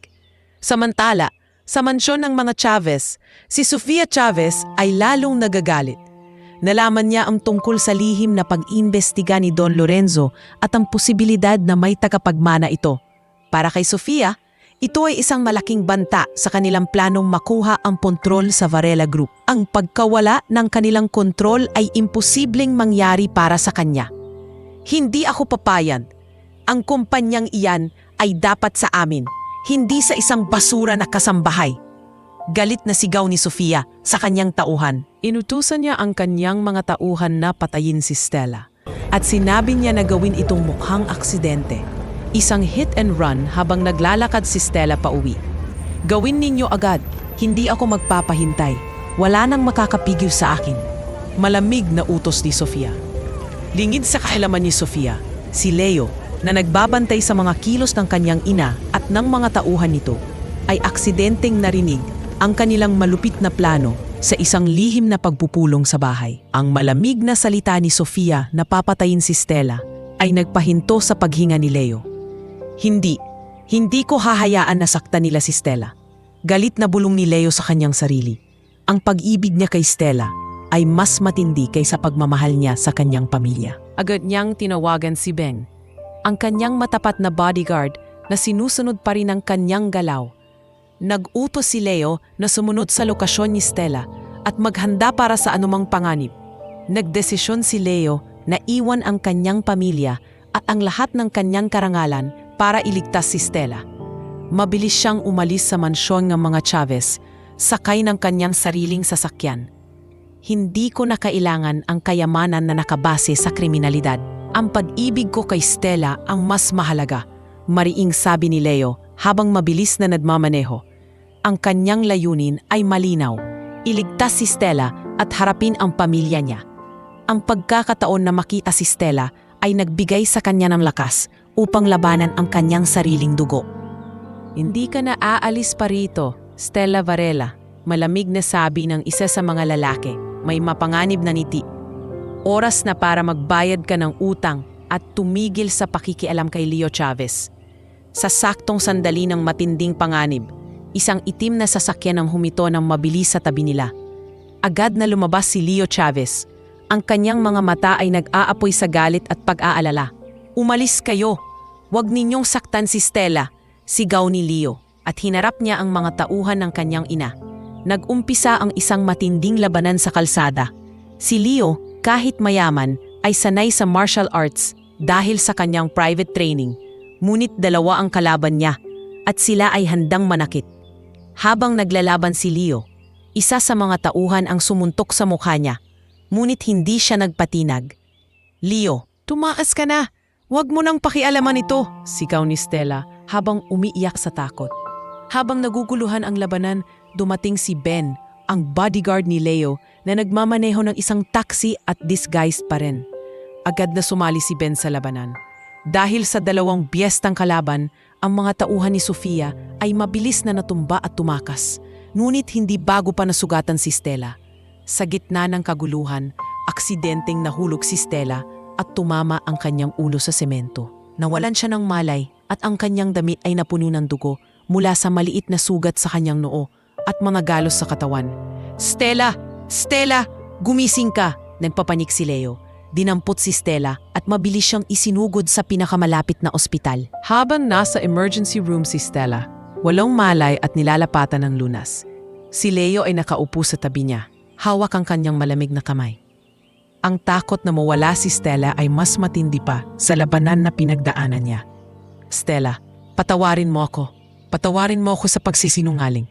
Samantala, sa mansyon ng mga Chavez, si Sofia Chavez ay lalong nagagalit. Nalaman niya ang tungkol sa lihim na pag-imbestiga ni Don Lorenzo at ang posibilidad na may tagapagmana ito. Para kay Sofia, ito ay isang malaking banta sa kanilang planong makuha ang kontrol sa Varela Group. Ang pagkawala ng kanilang kontrol ay imposibleng mangyari para sa kanya. Hindi ako papayan. Ang kumpanyang iyan ay dapat sa amin, hindi sa isang basura na kasambahay. Galit na sigaw ni Sofia sa kanyang tauhan. Inutusan niya ang kanyang mga tauhan na patayin si Stella. At sinabi niya na gawin itong mukhang aksidente. Isang hit and run habang naglalakad si Stella pauwi. Gawin ninyo agad, hindi ako magpapahintay. Wala nang makakapigil sa akin. Malamig na utos ni Sofia. Lingid sa kaalaman ni Sofia, si Leo na nagbabantay sa mga kilos ng kanyang ina at ng mga tauhan nito ay aksidenteng narinig ang kanilang malupit na plano sa isang lihim na pagpupulong sa bahay. Ang malamig na salita ni Sofia na papatayin si Stella ay nagpahinto sa paghinga ni Leo. Hindi ko hahayaan na saktan nila si Stella. Galit na bulong ni Leo sa kanyang sarili. Ang pag-ibig niya kay Stella ay mas matindi kaysa pagmamahal niya sa kanyang pamilya. Agad niyang tinawagan si Ben, ang kanyang matapat na bodyguard na sinusunod pa rin ang kanyang galaw. Nag-utos si Leo na sumunod sa lokasyon ni Stella at maghanda para sa anumang panganib. Nagdesisyon si Leo na iwan ang kanyang pamilya at ang lahat ng kanyang karangalan para iligtas si Stella. Mabilis siyang umalis sa mansyon ng mga Chavez, sakay ng kanyang sariling sasakyan. Hindi ko na kailangan ang kayamanan na nakabase sa kriminalidad. Ang pag-ibig ko kay Stella ang mas mahalaga, mariing sabi ni Leo habang mabilis na nagmamaneho. Ang kanyang layunin ay malinaw, iligtas si Stella at harapin ang pamilya niya. Ang pagkakataon na makita si Stella ay nagbigay sa kanya ng lakas upang labanan ang kanyang sariling dugo. Hindi ka na aalis pa rito, Stella Varela, malamig na sabi ng isa sa mga lalaki, may mapanganib na ngiti. Oras na para magbayad ka ng utang at tumigil sa pakikialam kay Leo Chavez. Sa saktong sandali ng matinding panganib, isang itim na sasakyan ang humito ng mabilis sa tabi nila. Agad na lumabas si Leo Chavez. Ang kanyang mga mata ay nag-aapoy sa galit at pag-aalala. Umalis kayo! Huwag ninyong saktan si Stella, sigaw ni Leo at hinarap niya ang mga tauhan ng kanyang ina. Nag-umpisa ang isang matinding labanan sa kalsada. Si Leo, kahit mayaman, ay sanay sa martial arts dahil sa kanyang private training. Ngunit dalawa ang kalaban niya at sila ay handang manakit. Habang naglalaban si Leo, isa sa mga tauhan ang sumuntok sa mukha niya, ngunit hindi siya nagpatinag. Leo, tumakas ka na! Huwag mo nang pakialaman ito, sigaw ni Stella habang umiiyak sa takot. Habang naguguluhan ang labanan, dumating si Ben, ang bodyguard ni Leo na nagmamaneho ng isang taxi at disguised pa rin. Agad na sumali si Ben sa labanan. Dahil sa dalawang biyestang kalaban, ang mga tauhan ni Sofia ay mabilis na natumba at tumakas. Ngunit hindi bago pa nasugatan si Stella. Sa gitna ng kaguluhan, aksidenteng nahulog si Stella at tumama ang kanyang ulo sa semento. Nawalan siya ng malay at ang kanyang damit ay napuno ng dugo mula sa maliit na sugat sa kanyang noo at mga galos sa katawan. "Stella! Stella! Gumising ka!" Nagpapanik si Leo. Dinampot si Stella at mabilis siyang isinugod sa pinakamalapit na ospital. Habang nasa emergency room si Stella, walang malay at nilalapatan ng lunas. Si Leo ay nakaupo sa tabi niya, hawak ang kanyang malamig na kamay. Ang takot na mawala si Stella ay mas matindi pa sa labanan na pinagdaanan niya. "Stella, patawarin mo ako. Patawarin mo ako sa pagsisinungaling.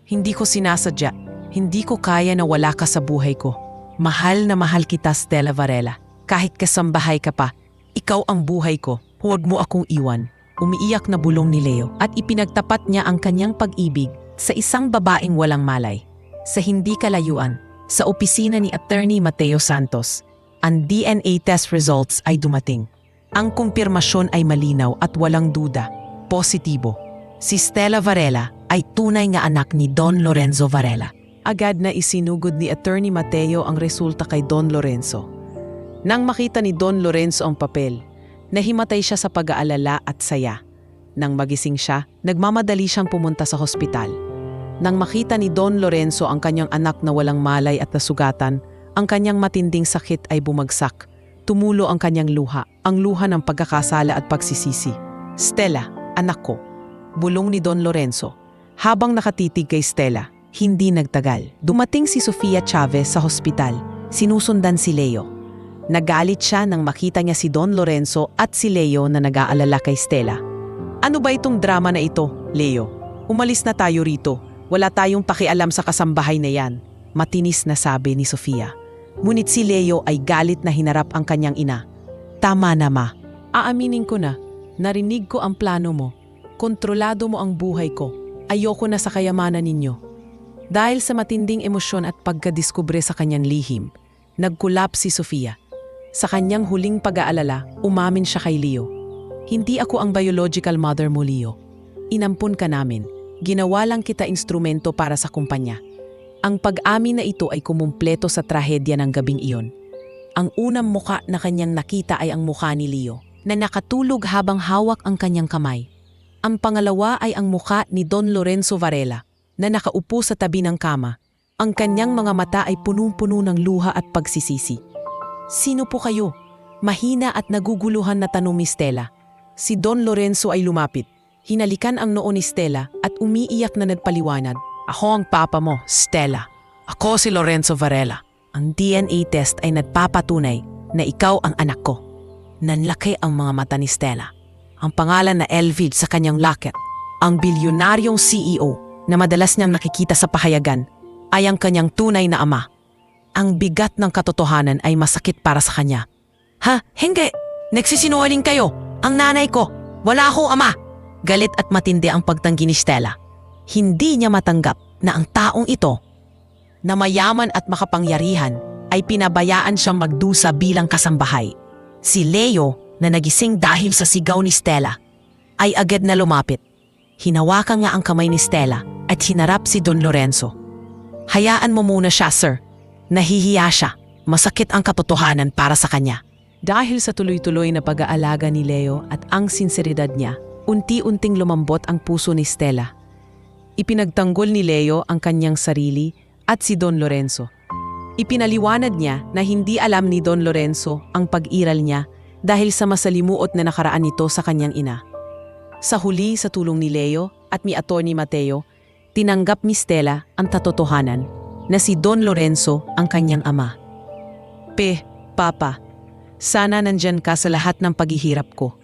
Hindi ko sinasadya. Hindi ko kaya na wala ka sa buhay ko. Mahal na mahal kita, Stella Varela. Kahit kasambahay ka pa, ikaw ang buhay ko. Huwag mo akong iwan." Umiiyak na bulong ni Leo at ipinagtapat niya ang kanyang pag-ibig sa isang babaeng walang malay. Sa hindi kalayuan, sa opisina ni Attorney Mateo Santos, ang DNA test results ay dumating. Ang kumpirmasyon ay malinaw at walang duda. Positibo. Si Stella Varela ay tunay nga anak ni Don Lorenzo Varela. Agad na isinugod ni Attorney Mateo ang resulta kay Don Lorenzo. Nang makita ni Don Lorenzo ang papel, nahimatay siya sa pag-aalala at saya. Nang magising siya, nagmamadali siyang pumunta sa hospital. Nang makita ni Don Lorenzo ang kanyang anak na walang malay at nasugatan, ang kanyang matinding sakit ay bumagsak. Tumulo ang kanyang luha, ang luha ng pagkakasala at pagsisisi. "Stella, anak ko," bulong ni Don Lorenzo. Habang nakatitig kay Stella, hindi nagtagal. Dumating si Sofia Chavez sa hospital. Sinusundan si Leo. Nagalit siya nang makita niya si Don Lorenzo at si Leo na nag-aalala kay Stella. "Ano ba itong drama na ito, Leo? Umalis na tayo rito. Wala tayong pakialam sa kasambahay na yan," matinis na sabi ni Sofia. Ngunit si Leo ay galit na hinarap ang kanyang ina. "Tama na, ma. Aaminin ko na. Narinig ko ang plano mo. Kontrolado mo ang buhay ko. Ayoko na sa kayamanan ninyo." Dahil sa matinding emosyon at pagkadiskubre sa kanyang lihim, nagkulap si Sofia. Sa kanyang huling pag-aalala, umamin siya kay Leo. "Hindi ako ang biological mother mo, Leo. Inampun ka namin. Ginawa lang kita instrumento para sa kumpanya." Ang pag-amin na ito ay kumumpleto sa trahedya ng gabing iyon. Ang unang muka na kanyang nakita ay ang mukha ni Leo, na nakatulog habang hawak ang kanyang kamay. Ang pangalawa ay ang mukha ni Don Lorenzo Varela, na nakaupo sa tabi ng kama. Ang kanyang mga mata ay punong-puno ng luha at pagsisisi. "Sino po kayo?" Mahina at naguguluhan na tanong ni Stella. Si Don Lorenzo ay lumapit. Hinalikan ang noo ni Stella at umiiyak na nagpaliwanag. "Ako ang papa mo, Stella. Ako si Lorenzo Varela. Ang DNA test ay nagpapatunay na ikaw ang anak ko." Nanlaki ang mga mata ni Stella. Ang pangalan na Elvid sa kanyang locket, ang bilyonaryong CEO na madalas niyang nakikita sa pahayagan, ay ang kanyang tunay na ama. Ang bigat ng katotohanan ay masakit para sa kanya. "Ha? Hindi! Nagsisinungaling kayo! Ang nanay ko! Wala akong ama!" Galit at matindi ang pagtanggi ni Stella. Hindi niya matanggap na ang taong ito, na mayaman at makapangyarihan, ay pinabayaan siyang magdusa bilang kasambahay. Si Leo, na nagising dahil sa sigaw ni Stella, ay agad na lumapit. Hinawakan nga ang kamay ni Stella at hinarap si Don Lorenzo. "Hayaan mo muna siya, sir. Nahihiya siya. Masakit ang katotohanan para sa kanya." Dahil sa tuloy-tuloy na pag-aalaga ni Leo at ang sinseridad niya, unti-unting lumambot ang puso ni Stella. Ipinagtanggol ni Leo ang kanyang sarili at si Don Lorenzo. Ipinaliwanag niya na hindi alam ni Don Lorenzo ang pag-iral niya dahil sa masalimuot na nakaraan nito sa kanyang ina. Sa huli, sa tulong ni Leo at ni Attorney Mateo, tinanggap ni Stella ang katotohanan na si Don Lorenzo ang kanyang ama. Papa, sana nandyan ka sa lahat ng paghihirap ko."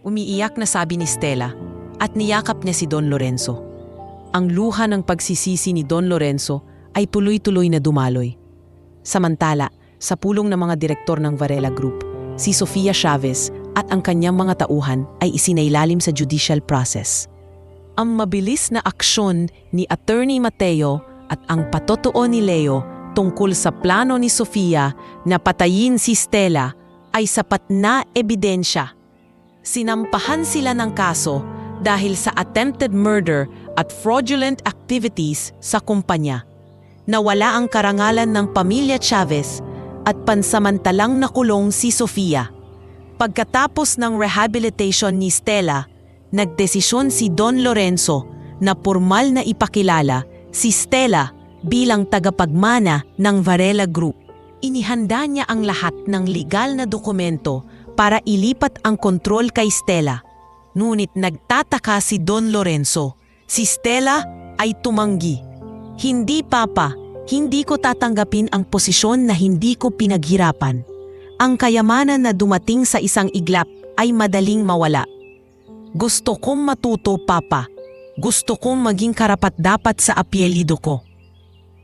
Umiiyak na sabi ni Stella at niyakap niya si Don Lorenzo. Ang luha ng pagsisisi ni Don Lorenzo ay tuloy-tuloy na dumaloy. Samantala, sa pulong ng mga direktor ng Varela Group, si Sofia Chavez at ang kanyang mga tauhan ay isinailalim sa judicial process. Ang mabilis na aksyon ni Attorney Mateo at ang patotoo ni Leo tungkol sa plano ni Sofia na patayin si Stella ay sapat na ebidensya. Sinampahan sila ng kaso dahil sa attempted murder at fraudulent activities sa kumpanya. Nawala ang karangalan ng pamilya Chavez at pansamantalang nakulong si Sofia. Pagkatapos ng rehabilitation ni Stella, nagdesisyon si Don Lorenzo na formal na ipakilala si Stella bilang tagapagmana ng Varela Group. Inihanda niya ang lahat ng legal na dokumento para ilipat ang kontrol kay Stella. Ngunit nagtataka si Don Lorenzo. Si Stella ay tumanggi. Hindi, Papa. Hindi ko tatanggapin ang posisyon na hindi ko pinaghirapan. Ang kayamanan na dumating sa isang iglap ay madaling mawala. Gusto kong matuto, Papa. Gusto kong maging karapat-dapat sa apelydo ko.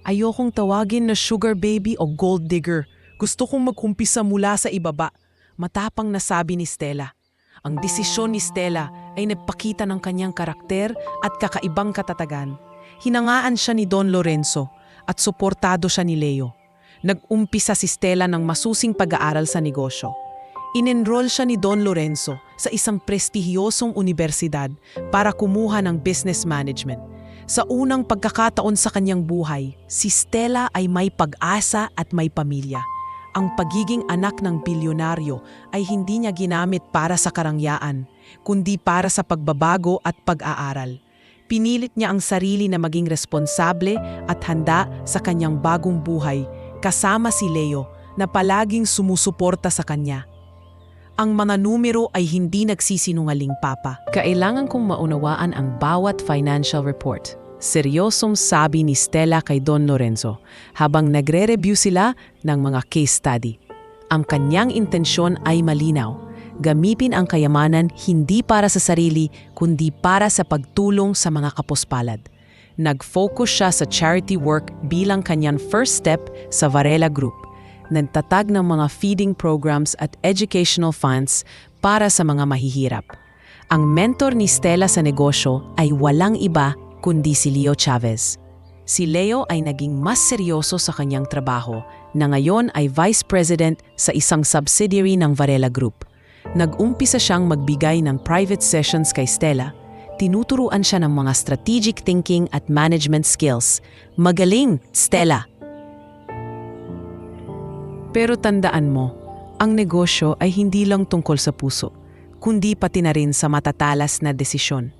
Ayokong tawagin na sugar baby o gold digger. Gusto kong mag-umpisa mula sa ibaba. Matapang na sabi ni Stella. Ang desisyon ni Stella ay nagpakita ng kanyang karakter at kakaibang katatagan. Hinangaan siya ni Don Lorenzo at suportado siya ni Leo. Nag-umpisa si Stella ng masusing pag-aaral sa negosyo. In-enroll siya ni Don Lorenzo sa isang prestihiyosong universidad para kumuha ng business management. Sa unang pagkakataon sa kanyang buhay, si Stella ay may pag-asa at may pamilya. Ang pagiging anak ng bilyonaryo ay hindi niya ginamit para sa karangyaan, kundi para sa pagbabago at pag-aaral. Pinilit niya ang sarili na maging responsable at handa sa kanyang bagong buhay, kasama si Leo na palaging sumusuporta sa kanya. Ang mga numero ay hindi nagsisinungaling, Papa. Kailangan kong maunawaan ang bawat financial report. Seryosong sabi ni Stella kay Don Lorenzo habang nagre-review sila ng mga case study. Ang kanyang intensyon ay malinaw. Gamitin ang kayamanan hindi para sa sarili kundi para sa pagtulong sa mga kapuspalad. Nag-focus siya sa charity work bilang kanyang first step sa Varela Group. Nagtatag ng mga feeding programs at educational funds para sa mga mahihirap. Ang mentor ni Stella sa negosyo ay walang iba kundi si Leo Chavez. Si Leo ay naging mas seryoso sa kanyang trabaho na ngayon ay Vice President sa isang subsidiary ng Varela Group. Nag-umpisa siyang magbigay ng private sessions kay Stella. Tinuturuan siya ng mga strategic thinking at management skills. Magaling, Stella! Pero tandaan mo, ang negosyo ay hindi lang tungkol sa puso, kundi pati na rin sa matatalas na desisyon.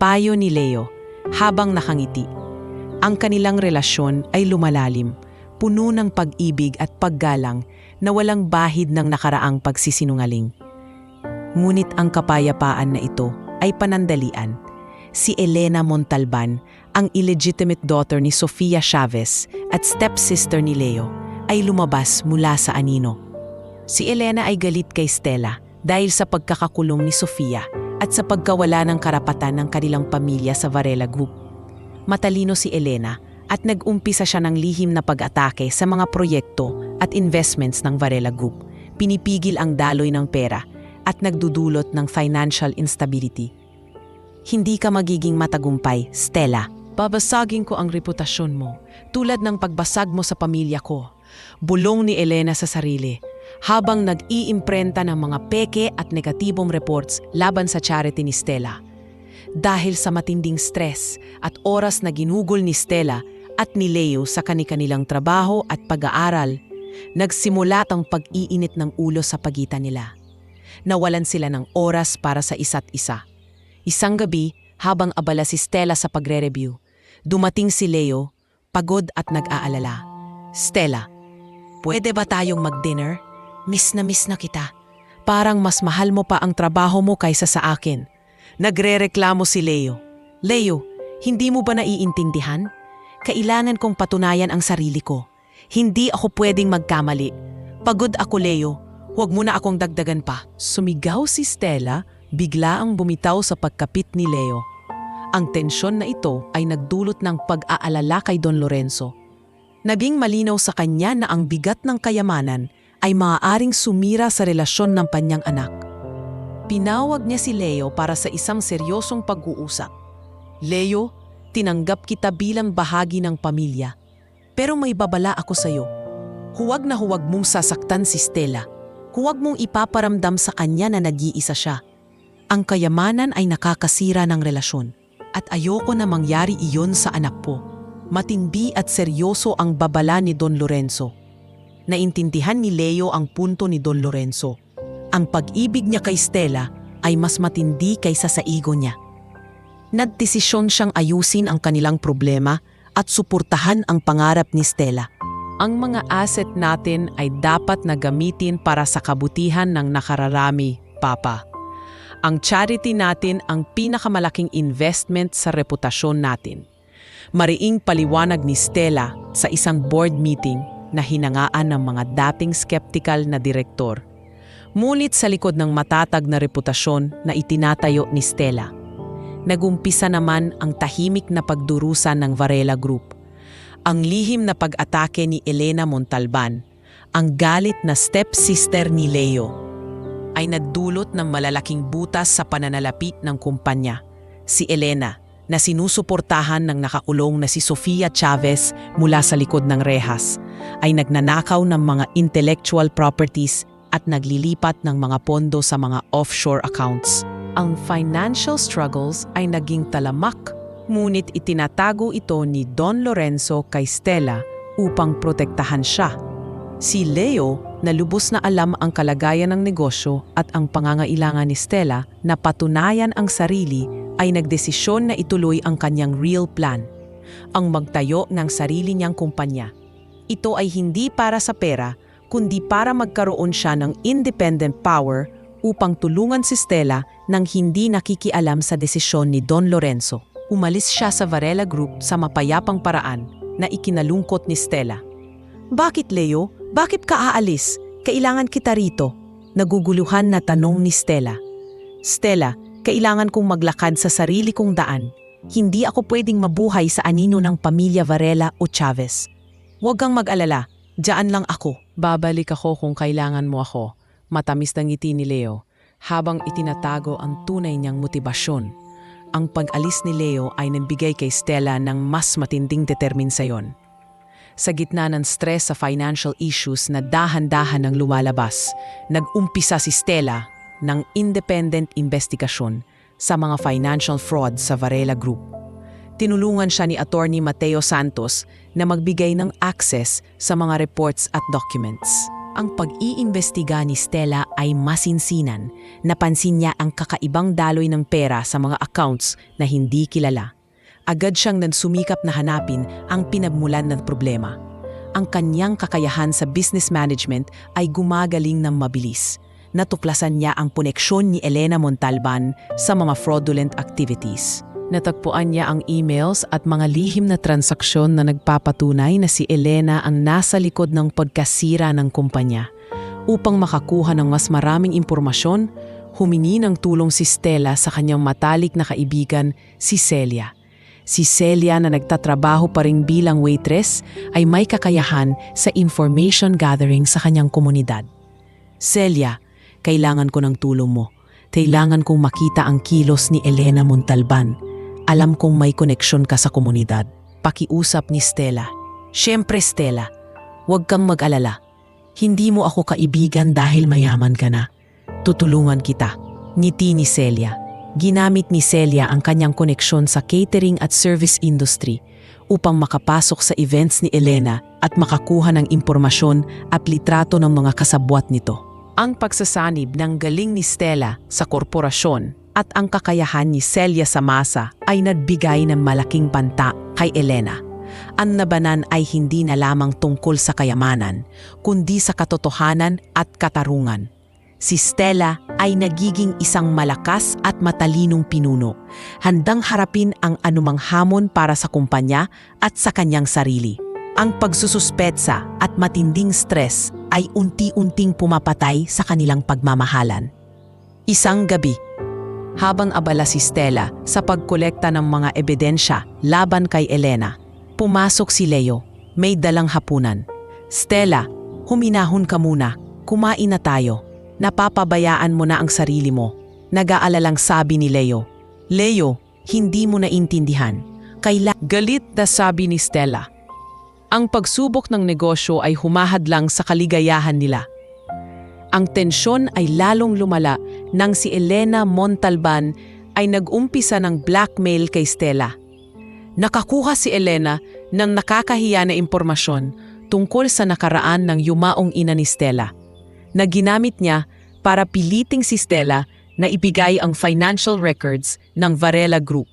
Payo ni Leo, habang nakangiti. Ang kanilang relasyon ay lumalalim, puno ng pag-ibig at paggalang na walang bahid ng nakaraang pagsisinungaling. Ngunit ang kapayapaan na ito ay panandalian. Si Elena Montalban, ang illegitimate daughter ni Sofia Chavez at stepsister ni Leo, ay lumabas mula sa anino. Si Elena ay galit kay Stella dahil sa pagkakakulong ni Sofia at sa pagkawala ng karapatan ng kanilang pamilya sa Varela Group. Matalino si Elena at nag-umpisa siya ng lihim na pag-atake sa mga proyekto at investments ng Varela Group. Pinipigil ang daloy ng pera at nagdudulot ng financial instability. Hindi ka magiging matagumpay, Stella. Babasagin ko ang reputasyon mo, tulad ng pagbasag mo sa pamilya ko. Bulong ni Elena sa sarili, habang nag-iimprenta ng mga peke at negatibong reports laban sa charity ni Stella. Dahil sa matinding stress at oras na ginugol ni Stella at ni Leo sa kani-kanilang trabaho at pag-aaral, nagsimulat ang pag-iinit ng ulo sa pagitan nila. Nawalan sila ng oras para sa isa't isa. Isang gabi, habang abala si Stella sa pagre-review, dumating si Leo, pagod at nag-aalala. Stella, pwede ba tayong mag-dinner? Miss na kita. Parang mas mahal mo pa ang trabaho mo kaysa sa akin. Nagre-reklamo si Leo. Leo, hindi mo ba naiintindihan? Kailangan kong patunayan ang sarili ko. Hindi ako pwedeng magkamali. Pagod ako, Leo. Huwag mo na akong dagdagan pa. Sumigaw si Stella, bigla ang bumitaw sa pagkapit ni Leo. Ang tensyon na ito ay nagdulot ng pag-aalala kay Don Lorenzo. Naging malinaw sa kanya na ang bigat ng kayamanan ay maaaring sumira sa relasyon ng kanyang anak. Pinawag niya si Leo para sa isang seryosong pag-uusap. Leo, tinanggap kita bilang bahagi ng pamilya. Pero may babala ako sa iyo. Huwag na huwag mong sasaktan si Stella. Huwag mong ipaparamdam sa kanya na nag-iisa siya. Ang kayamanan ay nakakasira ng relasyon. At ayoko na mangyari iyon sa anak ko. Matindi at seryoso ang babala ni Don Lorenzo. Naintindihan ni Leo ang punto ni Don Lorenzo. Ang pag-ibig niya kay Stella ay mas matindi kaysa sa ego niya. Nagdesisyon siyang ayusin ang kanilang problema at suportahan ang pangarap ni Stella. Ang mga asset natin ay dapat na gamitin para sa kabutihan ng nakararami, Papa. Ang charity natin ang pinakamalaking investment sa reputasyon natin. Mariing paliwanag ni Stella sa isang board meeting na hinangaan ng mga dating skeptical na direktor. Ngunit sa likod ng matatag na reputasyon na itinatayo ni Stella, nagumpisa naman ang tahimik na pagdurusan ng Varela Group. Ang lihim na pag-atake ni Elena Montalban, ang galit na stepsister ni Leo, ay nagdulot ng malalaking butas sa pananalapit ng kumpanya. Si Elena, na sinusuportahan ng nakakulong na si Sofia Chavez mula sa likod ng rehas, ay nagnanakaw ng mga intellectual properties at naglilipat ng mga pondo sa mga offshore accounts. Ang financial struggles ay naging talamak, ngunit itinatago ito ni Don Lorenzo kay Stella upang protektahan siya. Si Leo, na lubos na alam ang kalagayan ng negosyo at ang pangangailangan ni Stella na patunayan ang sarili, ay nagdesisyon na ituloy ang kanyang real plan, ang magtayo ng sarili niyang kumpanya. Ito ay hindi para sa pera, kundi para magkaroon siya ng independent power upang tulungan si Stella nang hindi nakikialam sa desisyon ni Don Lorenzo. Umalis siya sa Varela Group sa mapayapang paraan na ikinalungkot ni Stella. "Bakit, Leo? Bakit ka aalis? Kailangan kita rito." Naguguluhan na tanong ni Stella. "Stella, kailangan kong maglakad sa sarili kong daan. Hindi ako pwedeng mabuhay sa anino ng pamilya Varela o Chavez. Huwag kang mag-alala, diyaan lang ako." Babalik ako kung kailangan mo ako, matamis na ngiti ni Leo, habang itinatago ang tunay niyang motibasyon. Ang pag-alis ni Leo ay nagbigay kay Stella ng mas matinding determinasyon. Sa gitna ng stress sa financial issues na dahan-dahan ang lumalabas, nag-umpisa si Stella ng independent investigasyon sa mga financial fraud sa Varela Group. Tinulungan siya ni Attorney Mateo Santos na magbigay ng access sa mga reports at documents. Ang pag-iimbestiga ni Stella ay masinsinan. Napansin niya ang kakaibang daloy ng pera sa mga accounts na hindi kilala. Agad siyang nagsumikap na hanapin ang pinagmulan ng problema. Ang kanyang kakayahan sa business management ay gumagaling ng mabilis. Natuklasan niya ang koneksyon ni Elena Montalban sa mga fraudulent activities. Natagpuan niya ang emails at mga lihim na transaksyon na nagpapatunay na si Elena ang nasa likod ng pagkasira ng kumpanya. Upang makakuha ng mas maraming impormasyon, humingi ng tulong si Stella sa kanyang matalik na kaibigan, si Celia. Si Celia, na nagtatrabaho pa rin bilang waitress, ay may kakayahan sa information gathering sa kanyang komunidad. "Celia, kailangan ko ng tulong mo. Kailangan kong makita ang kilos ni Elena Montalban. Alam kong may koneksyon ka sa komunidad." Pakiusap ni Stella. "Siyempre, Stella, huwag kang mag-alala. Hindi mo ako kaibigan dahil mayaman ka na. Tutulungan kita." Ngiti ni Celia. Ginamit ni Celia ang kanyang koneksyon sa catering at service industry upang makapasok sa events ni Elena at makakuha ng impormasyon at litrato ng mga kasabwat nito. Ang pagsasanib ng galing ni Stella sa korporasyon at ang kakayahan ni Celia sa masa ay nagbigay ng malaking banta kay Elena. Ang labanan ay hindi na lamang tungkol sa kayamanan, kundi sa katotohanan at katarungan. Si Stella ay nagiging isang malakas at matalinong pinuno, handang harapin ang anumang hamon para sa kumpanya at sa kanyang sarili. Ang pagsususpetsa at matinding stress ay unti-unting pumapatay sa kanilang pagmamahalan. Isang gabi, habang abala si Stella sa pagkolekta ng mga ebidensya laban kay Elena, pumasok si Leo, may dalang hapunan. "Stella, huminahon ka muna, kumain na tayo. Napapabayaan mo na ang sarili mo." Nag-aalalang sabi ni Leo. "Leo, hindi mo naintindihan. Galit na sabi ni Stella. Ang pagsubok ng negosyo ay humahadlang sa kaligayahan nila. Ang tensyon ay lalong lumala nang si Elena Montalban ay nag-umpisa ng blackmail kay Stella. Nakakuha si Elena ng nakakahiya na impormasyon tungkol sa nakaraan ng yumaong ina ni Stella, na ginamit niya para piliting si Stella na ibigay ang financial records ng Varela Group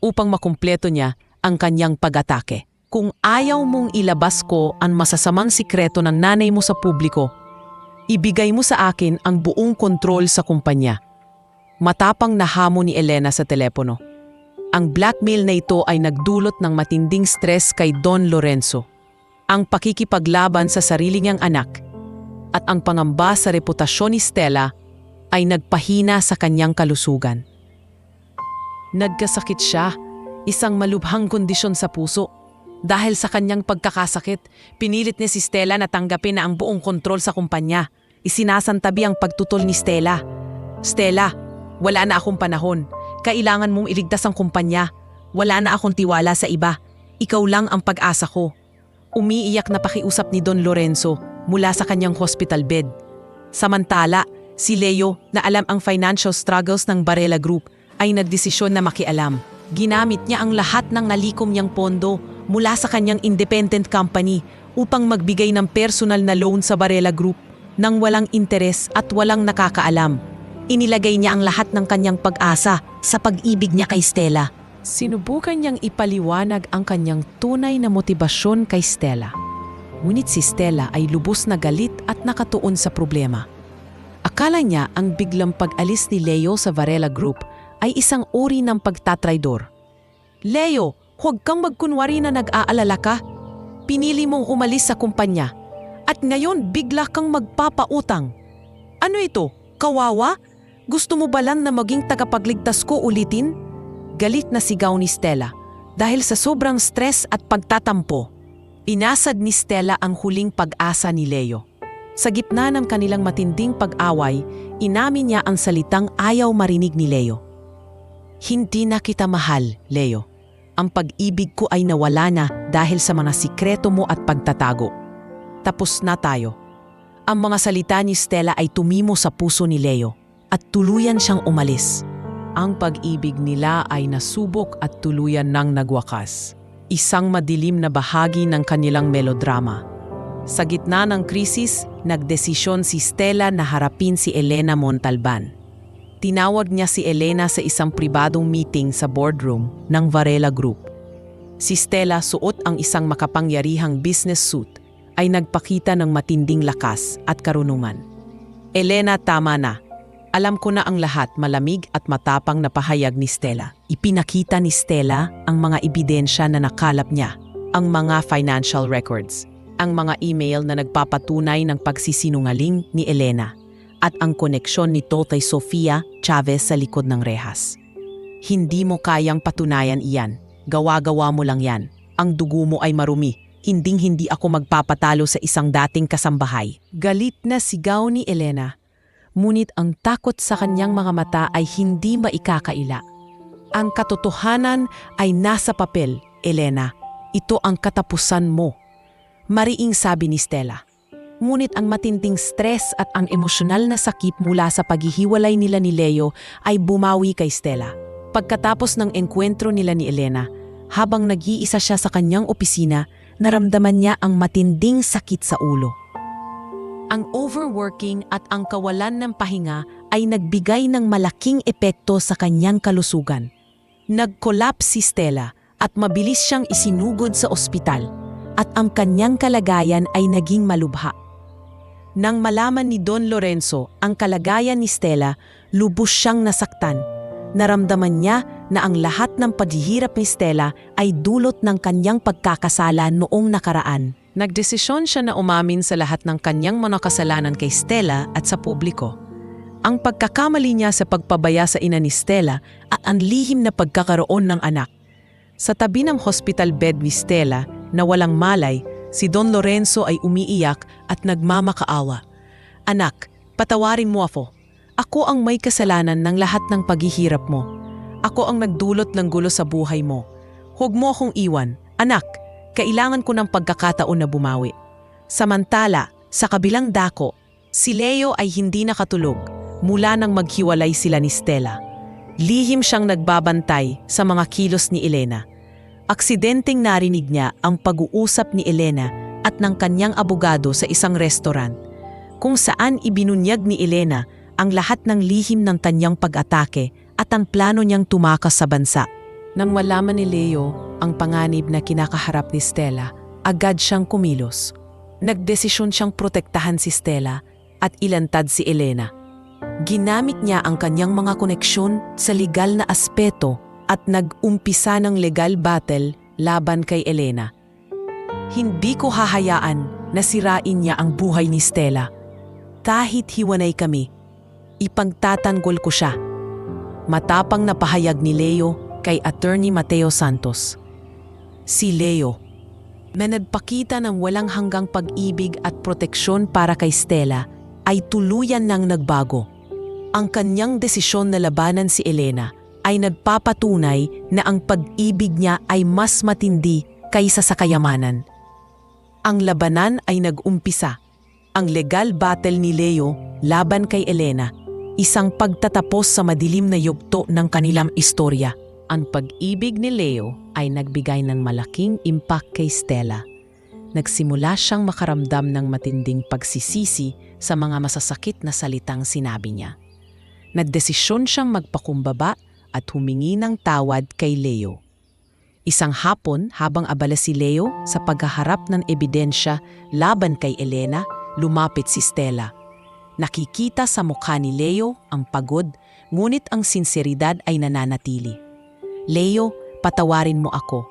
upang makumpleto niya ang kanyang pag-atake. Kung ayaw mong ilabas ko ang masasamang sikreto ng nanay mo sa publiko, ibigay mo sa akin ang buong kontrol sa kumpanya. Matapang na hamon ni Elena sa telepono. Ang blackmail na ito ay nagdulot ng matinding stress kay Don Lorenzo. Ang pakikipaglaban sa sarili niyang anak at ang pangamba sa reputasyon ni Stella ay nagpahina sa kanyang kalusugan. Nagkasakit siya, isang malubhang kondisyon sa puso. Dahil sa kanyang pagkakasakit, pinilit ni si Stella na tanggapin na ang buong kontrol sa kumpanya. Isinasantabi ang pagtutol ni Stella. Stella, wala na akong panahon. Kailangan mong iligtas ang kumpanya. Wala na akong tiwala sa iba. Ikaw lang ang pag-asa ko. Umiiyak na pakiusap ni Don Lorenzo mula sa kanyang hospital bed. Samantala, si Leo na alam ang financial struggles ng Varela Group ay nagdesisyon na makialam. Ginamit niya ang lahat ng nalikom niyang pondo mula sa kanyang independent company upang magbigay ng personal na loan sa Varela Group nang walang interes at walang nakakaalam. Inilagay niya ang lahat ng kanyang pag-asa sa pag-ibig niya kay Stella. Sinubukan niyang ipaliwanag ang kanyang tunay na motibasyon kay Stella. Ngunit si Stella ay lubos na galit at nakatuon sa problema. Akala niya ang biglang pag-alis ni Leo sa Varela Group ay isang uri ng pagtatraidor. Leo, huwag kang magkunwari na nag-aalala ka. Pinili mong umalis sa kumpanya at ngayon bigla kang magpapautang. Ano ito? Kawawa? Gusto mo ba lang na maging tagapagligtas ko ulitin? Galit na sigaw ni Stella dahil sa sobrang stress at pagtatampo. Inasad ni Stella ang huling pag-asa ni Leo. Sa gitna ng kanilang matinding pag-away, inamin niya ang salitang ayaw marinig ni Leo. Hindi na kita mahal, Leo. Ang pag-ibig ko ay nawala na dahil sa mga sikreto mo at pagtatago. Tapos na tayo. Ang mga salita ni Stella ay tumimo sa puso ni Leo at tuluyan siyang umalis. Ang pag-ibig nila ay nasubok at tuluyan nang nagwakas. Isang madilim na bahagi ng kanilang melodrama. Sa gitna ng krisis, nagdesisyon si Stella na harapin si Elena Montalban. Tinawag niya si Elena sa isang pribadong meeting sa boardroom ng Varela Group. Si Stella, suot ang isang makapangyarihang business suit, ay nagpakita ng matinding lakas at karunungan. Elena, tama na. Alam ko na ang lahat, malamig at matapang na pahayag ni Stella. Ipinakita ni Stella ang mga ebidensya na nakalap niya, ang mga financial records, ang mga email na nagpapatunay ng pagsisinungaling ni Elena, at ang koneksyon nito kay Sofia Chavez sa likod ng rehas. Hindi mo kayang patunayan iyan. Gawa-gawa mo lang yan. Ang dugo mo ay marumi. Hinding-hindi ako magpapatalo sa isang dating kasambahay. Galit na sigaw ni Elena. Ngunit ang takot sa kanyang mga mata ay hindi maikakaila. Ang katotohanan ay nasa papel, Elena. Ito ang katapusan mo. Mariing sabi ni Stella. Ngunit ang matinding stress at ang emosyonal na sakit mula sa paghihiwalay nila ni Leo ay bumawi kay Stella. Pagkatapos ng engkwentro nila ni Elena, habang nag-iisa siya sa kanyang opisina, naramdaman niya ang matinding sakit sa ulo. Ang overworking at ang kawalan ng pahinga ay nagbigay ng malaking epekto sa kanyang kalusugan. Nag-collapse si Stella at mabilis siyang isinugod sa ospital at ang kanyang kalagayan ay naging malubha. Nang malaman ni Don Lorenzo ang kalagayan ni Stella, lubos siyang nasaktan. Naramdaman niya na ang lahat ng paghihirap ni Stella ay dulot ng kanyang pagkakasala noong nakaraan. Nagdesisyon siya na umamin sa lahat ng kanyang mga kasalanan kay Stella at sa publiko. Ang pagkakamali niya sa pagpabaya sa ina ni Stella at ang lihim na pagkakaroon ng anak. Sa tabi ng hospital bed ni Stella na walang malay, si Don Lorenzo ay umiiyak at nagmamakaawa. Anak, patawarin mo ako. Ako ang may kasalanan ng lahat ng paghihirap mo. Ako ang nagdulot ng gulo sa buhay mo. Huwag mo akong iwan. Anak, kailangan ko ng pagkakataon na bumawi. Samantala, sa kabilang dako, si Leo ay hindi nakatulog mula nang maghiwalay sila ni Stella. Lihim siyang nagbabantay sa mga kilos ni Elena. Aksidenteng narinig niya ang pag-uusap ni Elena at ng kanyang abogado sa isang restaurant. kung saan ibinunyag ni Elena ang lahat ng lihim ng kanyang pag-atake at ang plano niyang tumakas sa bansa. Nang malaman ni Leo ang panganib na kinakaharap ni Stella, agad siyang kumilos. Nagdesisyon siyang protektahan si Stella at ilantad si Elena. Ginamit niya ang kanyang mga koneksyon sa legal na aspeto at nag-umpisa ng legal battle laban kay Elena. Hindi ko hahayaan na sirain niya ang buhay ni Stella. Kahit hiwanay kami, ipagtatanggol ko siya. Matapang na pahayag ni Leo kay Attorney Mateo Santos. Si Leo, na nagpakita ng walang hanggang pag-ibig at proteksyon para kay Stella, ay tuluyan nang nagbago. Ang kanyang desisyon na labanan si Elena ay nagpapatunay na ang pag-ibig niya ay mas matindi kaysa sa kayamanan. Ang labanan ay nag-umpisa. Ang legal battle ni Leo laban kay Elena, isang pagtatapos sa madilim na yugto ng kanilang istorya. Ang pag-ibig ni Leo ay nagbigay ng malaking impact kay Stella. Nagsimula siyang makaramdam ng matinding pagsisisi sa mga masasakit na salitang sinabi niya. Nagdesisyon siyang magpakumbaba at humingi ng tawad kay Leo. Isang hapon, habang abala si Leo sa paghaharap ng ebidensya laban kay Elena, lumapit si Stella. Nakikita sa mukha ni Leo ang pagod, ngunit ang sinseridad ay nananatili. Leo, patawarin mo ako.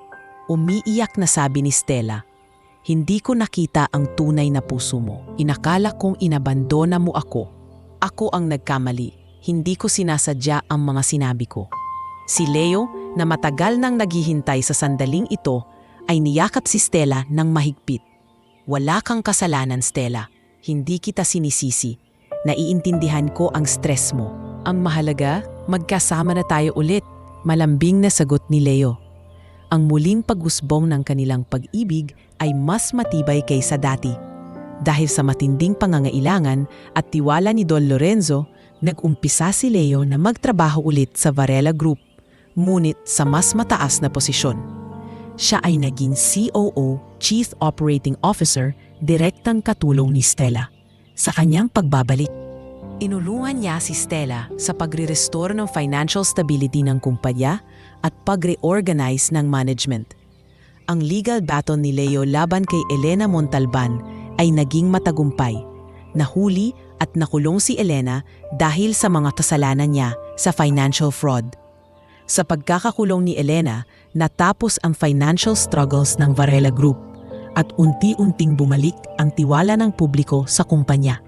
Umiiyak na sabi ni Stella. Hindi ko nakita ang tunay na puso mo. Inakala kong inabandona mo ako. Ako ang nagkamali. Hindi ko sinasadya ang mga sinabi ko. Si Leo, na matagal nang naghihintay sa sandaling ito, ay niyakap si Stella ng mahigpit. Wala kang kasalanan, Stella. Hindi kita sinisisi. Naiintindihan ko ang stress mo. Ang mahalaga, magkasama na tayo ulit. Malambing na sagot ni Leo. Ang muling paghusbong ng kanilang pag-ibig ay mas matibay kaysa dati. Dahil sa matinding pangangailangan at tiwala ni Don Lorenzo, nag-umpisa si Leo na magtrabaho ulit sa Varela Group, ngunit sa mas mataas na posisyon. Siya ay naging COO, Chief Operating Officer, direktang katulong ni Stella. Sa kanyang pagbabalik, inulungan niya si Stella sa pagre-restore ng financial stability ng kumpanya at pag-reorganize ng management. Ang legal battle ni Leo laban kay Elena Montalban ay naging matagumpay. Nahuli at nakulong si Elena dahil sa mga kasalanan niya sa financial fraud. Sa pagkakakulong ni Elena, natapos ang financial struggles ng Varela Group at unti-unting bumalik ang tiwala ng publiko sa kumpanya.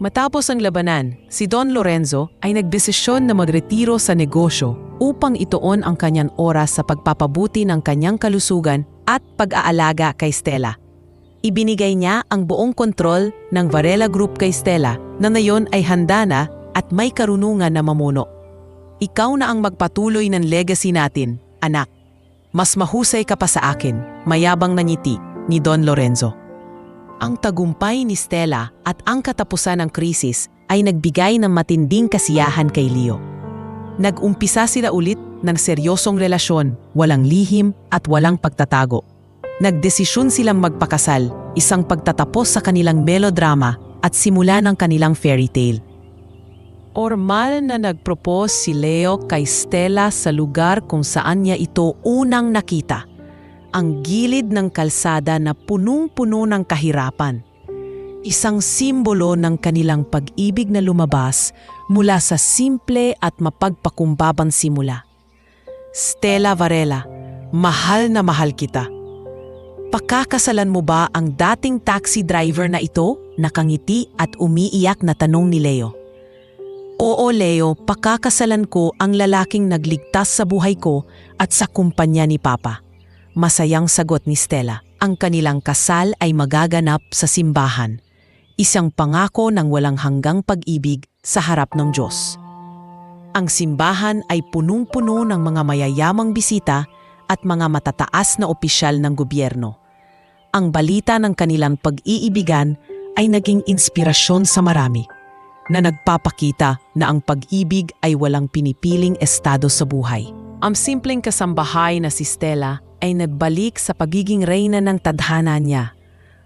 Matapos ang labanan, si Don Lorenzo ay nagdesisyon na magretiro sa negosyo upang ituon ang kanyang oras sa pagpapabuti ng kanyang kalusugan at pag-aalaga kay Stella. Ibinigay niya ang buong kontrol ng Varela Group kay Stella na ngayon ay handa na at may karunungan na mamuno. Ikaw na ang magpatuloy ng legacy natin, anak. Mas mahusay ka pa sa akin, mayabang na ngiti ni Don Lorenzo. Ang tagumpay ni Stella at ang katapusan ng krisis ay nagbigay ng matinding kasiyahan kay Leo. Nag-umpisa sila ulit ng seryosong relasyon, walang lihim at walang pagtatago. Nagdesisyon silang magpakasal, isang pagtatapos sa kanilang melodrama at simula ng kanilang fairy tale. Ormal na nag-propose si Leo kay Stella sa lugar kung saan niya ito unang nakita. Ang gilid ng kalsada na punong-puno ng kahirapan. Isang simbolo ng kanilang pag-ibig na lumabas mula sa simple at mapagpakumbabang simula. Stella Varela, mahal na mahal kita. Pakakasalan mo ba ang dating taxi driver na ito? Nakangiti at umiiyak na tanong ni Leo. Oo Leo, pakakasalan ko ang lalaking nagligtas sa buhay ko at sa kumpanya ni Papa. Masayang sagot ni Stella. Ang kanilang kasal ay magaganap sa simbahan. Isang pangako ng walang hanggang pag-ibig sa harap ng Diyos. Ang simbahan ay punong-puno ng mga mayayamang bisita at mga matataas na opisyal ng gobyerno. Ang balita ng kanilang pag-iibigan ay naging inspirasyon sa marami, na nagpapakita na ang pag-ibig ay walang pinipiling estado sa buhay. Ang simpleng kasambahay na si Stella ay nagbalik sa pagiging reyna ng tadhana niya.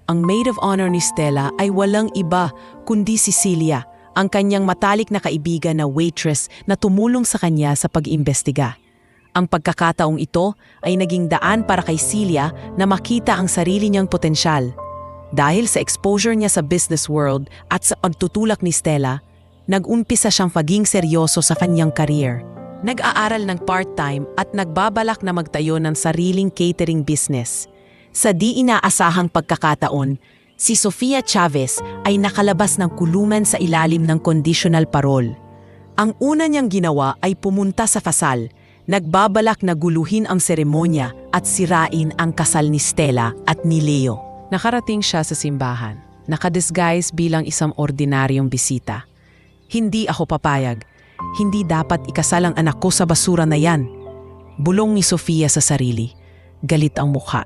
Ang maid of honor ni Stella ay walang iba kundi si Celia, ang kanyang matalik na kaibigan na waitress na tumulong sa kanya sa pag-imbestiga. Ang pagkakataong ito ay naging daan para kay Celia na makita ang sarili niyang potensyal. Dahil sa exposure niya sa business world at sa pagtutulak ni Stella, nag-umpisa siyang maging seryoso sa kanyang career. Nag-aaral ng part-time at nagbabalak na magtayo ng sariling catering business. Sa di inaasahang pagkakataon, si Sofia Chavez ay nakalabas ng kulungan sa ilalim ng conditional parole. Ang una niyang ginawa ay pumunta sa kasal, nagbabalak na guluhin ang seremonya at sirain ang kasal ni Stella at ni Leo. Nakarating siya sa simbahan, nakadisguise bilang isang ordinaryong bisita. Hindi ako papayag. Hindi dapat ikasal ang anak ko sa basura na yan. Bulong ni Sofia sa sarili. Galit ang mukha.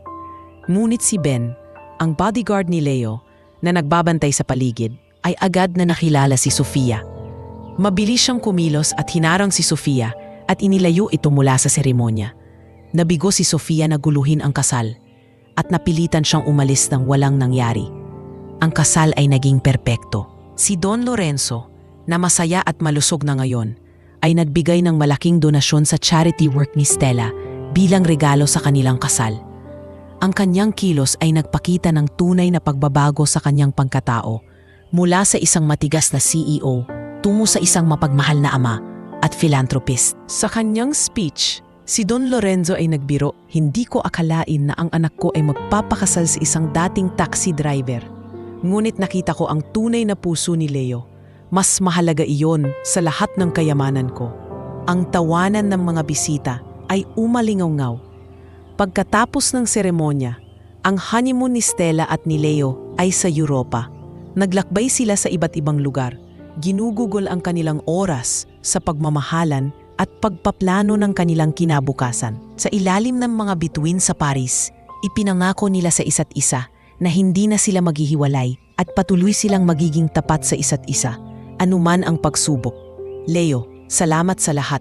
Ngunit si Ben, ang bodyguard ni Leo, na nagbabantay sa paligid, ay agad na nakilala si Sofia. Mabilis siyang kumilos at hinarang si Sofia at inilayo ito mula sa seremonya. Nabigo si Sofia na guluhin ang kasal at napilitan siyang umalis nang walang nangyari. Ang kasal ay naging perpekto. Si Don Lorenzo, na masaya at malusog na ngayon, ay nagbigay ng malaking donasyon sa charity work ni Stella bilang regalo sa kanilang kasal. Ang kanyang kilos ay nagpakita ng tunay na pagbabago sa kanyang pagkatao, mula sa isang matigas na CEO tungo sa isang mapagmahal na ama at philanthropist. Sa kanyang speech, si Don Lorenzo ay nagbiro, "Hindi ko akalain na ang anak ko ay magpapakasal sa isang dating taxi driver. Ngunit nakita ko ang tunay na puso ni Leo. Mas mahalaga iyon sa lahat ng kayamanan ko." Ang tawanan ng mga bisita ay umalingaw-ngaw. Pagkatapos ng seremonya, ang honeymoon ni Stella at ni Leo ay sa Europa. Naglakbay sila sa iba't ibang lugar. Ginugugol ang kanilang oras sa pagmamahalan at pagpaplano ng kanilang kinabukasan. Sa ilalim ng mga bituin sa Paris, ipinangako nila sa isa't isa na hindi na sila maghihiwalay at patuloy silang magiging tapat sa isa't isa, anuman ang pagsubok. Leo, salamat sa lahat.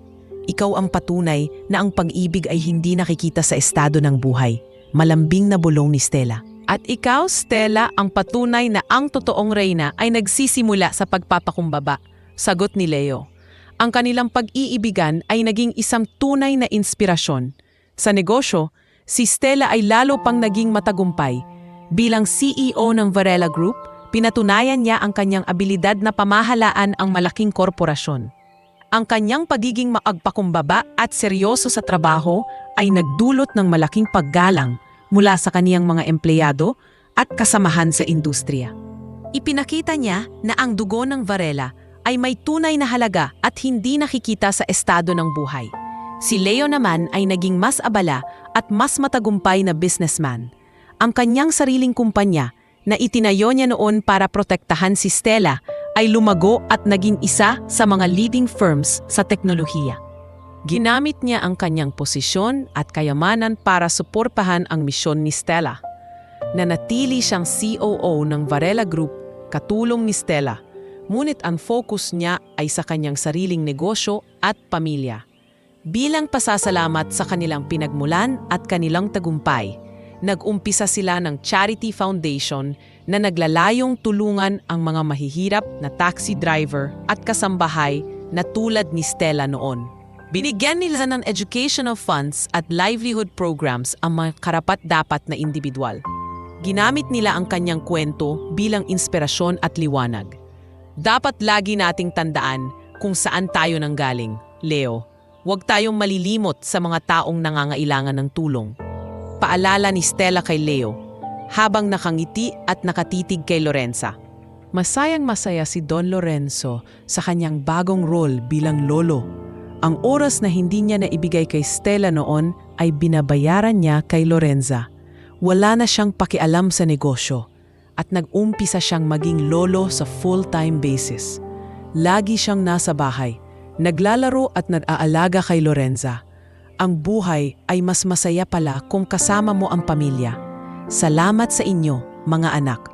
Ikaw ang patunay na ang pag-ibig ay hindi nakikita sa estado ng buhay. Malambing na bulong ni Stella. At ikaw, Stella, ang patunay na ang totoong reyna ay nagsisimula sa pagpapakumbaba. Sagot ni Leo. Ang kanilang pag-iibigan ay naging isang tunay na inspirasyon. Sa negosyo, si Stella ay lalo pang naging matagumpay. Bilang CEO ng Varela Group, pinatunayan niya ang kanyang abilidad na pamahalaan ang malaking korporasyon. Ang kanyang pagiging maagpakumbaba at seryoso sa trabaho ay nagdulot ng malaking paggalang mula sa kaniyang mga empleyado at kasamahan sa industriya. Ipinakita niya na ang dugo ng Varela ay may tunay na halaga at hindi nakikita sa estado ng buhay. Si Leo naman ay naging mas abala at mas matagumpay na businessman. Ang kanyang sariling kumpanya na itinayo niya noon para protektahan si Stella ay lumago at naging isa sa mga leading firms sa teknolohiya. Ginamit niya ang kanyang posisyon at kayamanan para suportahan ang misyon ni Stella. Nanatili siyang COO ng Varela Group, katulong ni Stella, ngunit ang focus niya ay sa kanyang sariling negosyo at pamilya. Bilang pasasalamat sa kanilang pinagmulan at kanilang tagumpay, nag-umpisa sila ng charity foundation na naglalayong tulungan ang mga mahihirap na taxi driver at kasambahay na tulad ni Stella noon. Binigyan nila ng educational funds at livelihood programs ang mga karapat-dapat na individual. Ginamit nila ang kanyang kwento bilang inspirasyon at liwanag. Dapat lagi nating tandaan kung saan tayo nanggaling, Leo. Huwag tayong malilimot sa mga taong nangangailangan ng tulong. Paalala ni Stella kay Leo habang nakangiti at nakatitig kay Lorenza. Masayang-masaya si Don Lorenzo sa kanyang bagong role bilang lolo. Ang oras na hindi niya naibigay kay Stella noon ay binabayaran niya kay Lorenza. Wala na siyang pakialam sa negosyo at nag-umpisa siyang maging lolo sa full-time basis. Lagi siyang nasa bahay, naglalaro at nag-aalaga kay Lorenza. Ang buhay ay mas masaya pala kung kasama mo ang pamilya. Salamat sa inyo, mga anak.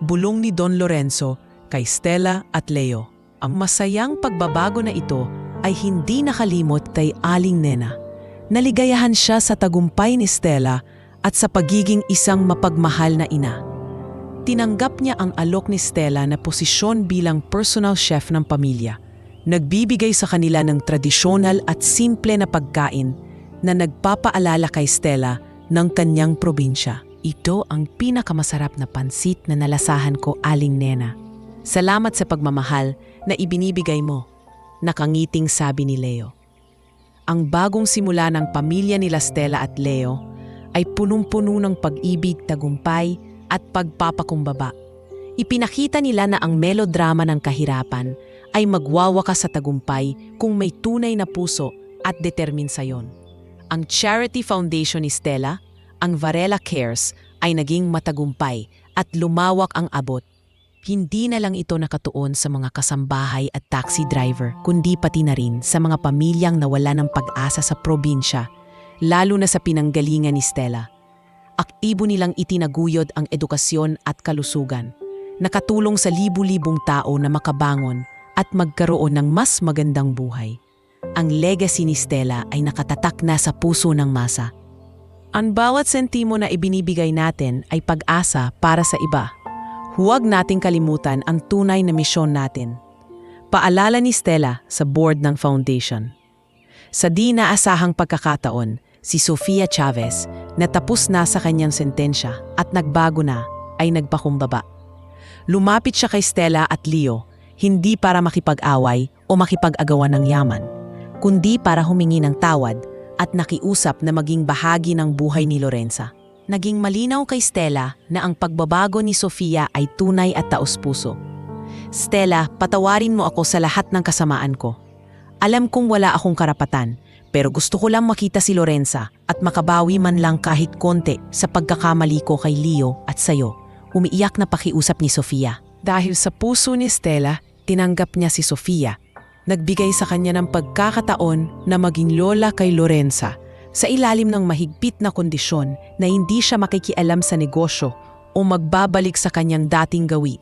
Bulong ni Don Lorenzo kay Stella at Leo. Ang masayang pagbabago na ito ay hindi nakalimot kay Aling Nena. Naligayahan siya sa tagumpay ni Stella at sa pagiging isang mapagmahal na ina. Tinanggap niya ang alok ni Stella na posisyon bilang personal chef ng pamilya. Nagbibigay sa kanila ng tradisyonal at simple na pagkain na nagpapaalala kay Stella ng kanyang probinsya. Ito ang pinakamasarap na pansit na nalasahan ko, Aling Nena. Salamat sa pagmamahal na ibinibigay mo, nakangiting sabi ni Leo. Ang bagong simula ng pamilya nila Stella at Leo ay punong-puno ng pag-ibig, tagumpay at pagpapakumbaba. Ipinakita nila na ang melodrama ng kahirapan ay magwawakas sa tagumpay kung may tunay na puso at determinasyon. Ang charity foundation ni Stella, ang Varela Cares, ay naging matagumpay at lumawak ang abot. Hindi na lang ito nakatuon sa mga kasambahay at taxi driver, kundi pati na rin sa mga pamilyang nawala ng pag-asa sa probinsya, lalo na sa pinanggalingan ni Stella. Aktibo nilang itinaguyod ang edukasyon at kalusugan, nakatulong sa libu-libong tao na makabangon at magkaroon ng mas magandang buhay. Ang legacy ni Stella ay nakatatak na sa puso ng masa. Ang bawat sentimo na ibinibigay natin ay pag-asa para sa iba. Huwag nating kalimutan ang tunay na misyon natin. Paalala ni Stella sa board ng foundation. Sa di naasahang pagkakataon, si Sofia Chavez, na tapos na sa kanyang sentensya at nagbago na, ay nagpakumbaba. Lumapit siya kay Stella at Leo, hindi para makipag-away o makipag-agawan ng yaman, kundi para humingi ng tawad at nakiusap na maging bahagi ng buhay ni Lorenza. Naging malinaw kay Stella na ang pagbabago ni Sofia ay tunay at taos-puso. Stella, patawarin mo ako sa lahat ng kasamaan ko. Alam kong wala akong karapatan, pero gusto ko lang makita si Lorenza at makabawi man lang kahit konti sa pagkakamali ko kay Leo at sayo. Umiiyak na pakiusap ni Sofia. Dahil sa puso ni Stella, tinanggap niya si Sofia. Nagbigay sa kanya ng pagkakataon na maging lola kay Lorenza sa ilalim ng mahigpit na kondisyon na hindi siya makikialam sa negosyo o magbabalik sa kanyang dating gawi.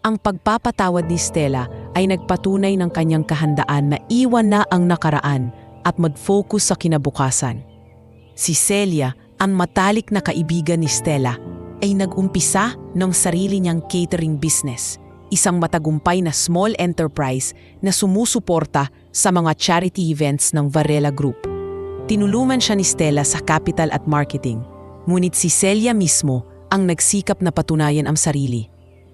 Ang pagpapatawad ni Stella ay nagpatunay ng kanyang kahandaan na iwan na ang nakaraan at mag-focus sa kinabukasan. Si Celia, ang matalik na kaibigan ni Stella, ay nag-umpisa ng sarili niyang catering business, isang matagumpay na small enterprise na sumusuporta sa mga charity events ng Varela Group. Tinulungan siya ni Stella sa capital at marketing, ngunit si Celia mismo ang nagsikap na patunayan ang sarili.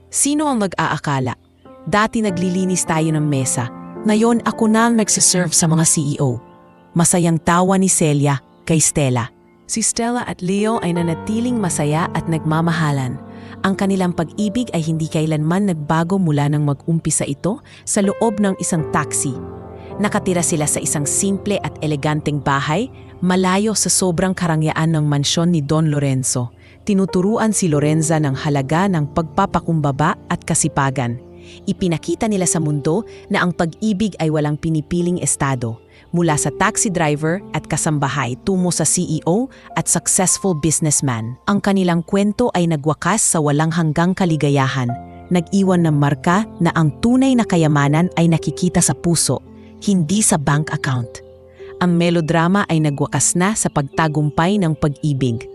Sino ang mag-aakala? Dati naglilinis tayo ng mesa, ngayon ako na ang nagsiserve sa mga CEO. Masayang tawa ni Celia kay Stella. Si Stella at Leo ay nanatiling masaya at nagmamahalan. Ang kanilang pag-ibig ay hindi kailanman nagbago mula nang mag-umpisa ito sa loob ng isang taxi. Nakatira sila sa isang simple at eleganteng bahay, malayo sa sobrang karangyaan ng mansyon ni Don Lorenzo. Tinuturuan si Lorenza ng halaga ng pagpapakumbaba at kasipagan. Ipinakita nila sa mundo na ang pag-ibig ay walang pinipiling estado, mula sa taxi driver at kasambahay tungo sa CEO at successful businessman. Ang kanilang kwento ay nagwakas sa walang hanggang kaligayahan, nag-iwan ng marka na ang tunay na kayamanan ay nakikita sa puso, hindi sa bank account. Ang melodrama ay nagwakas na sa pagtagumpay ng pag-ibig.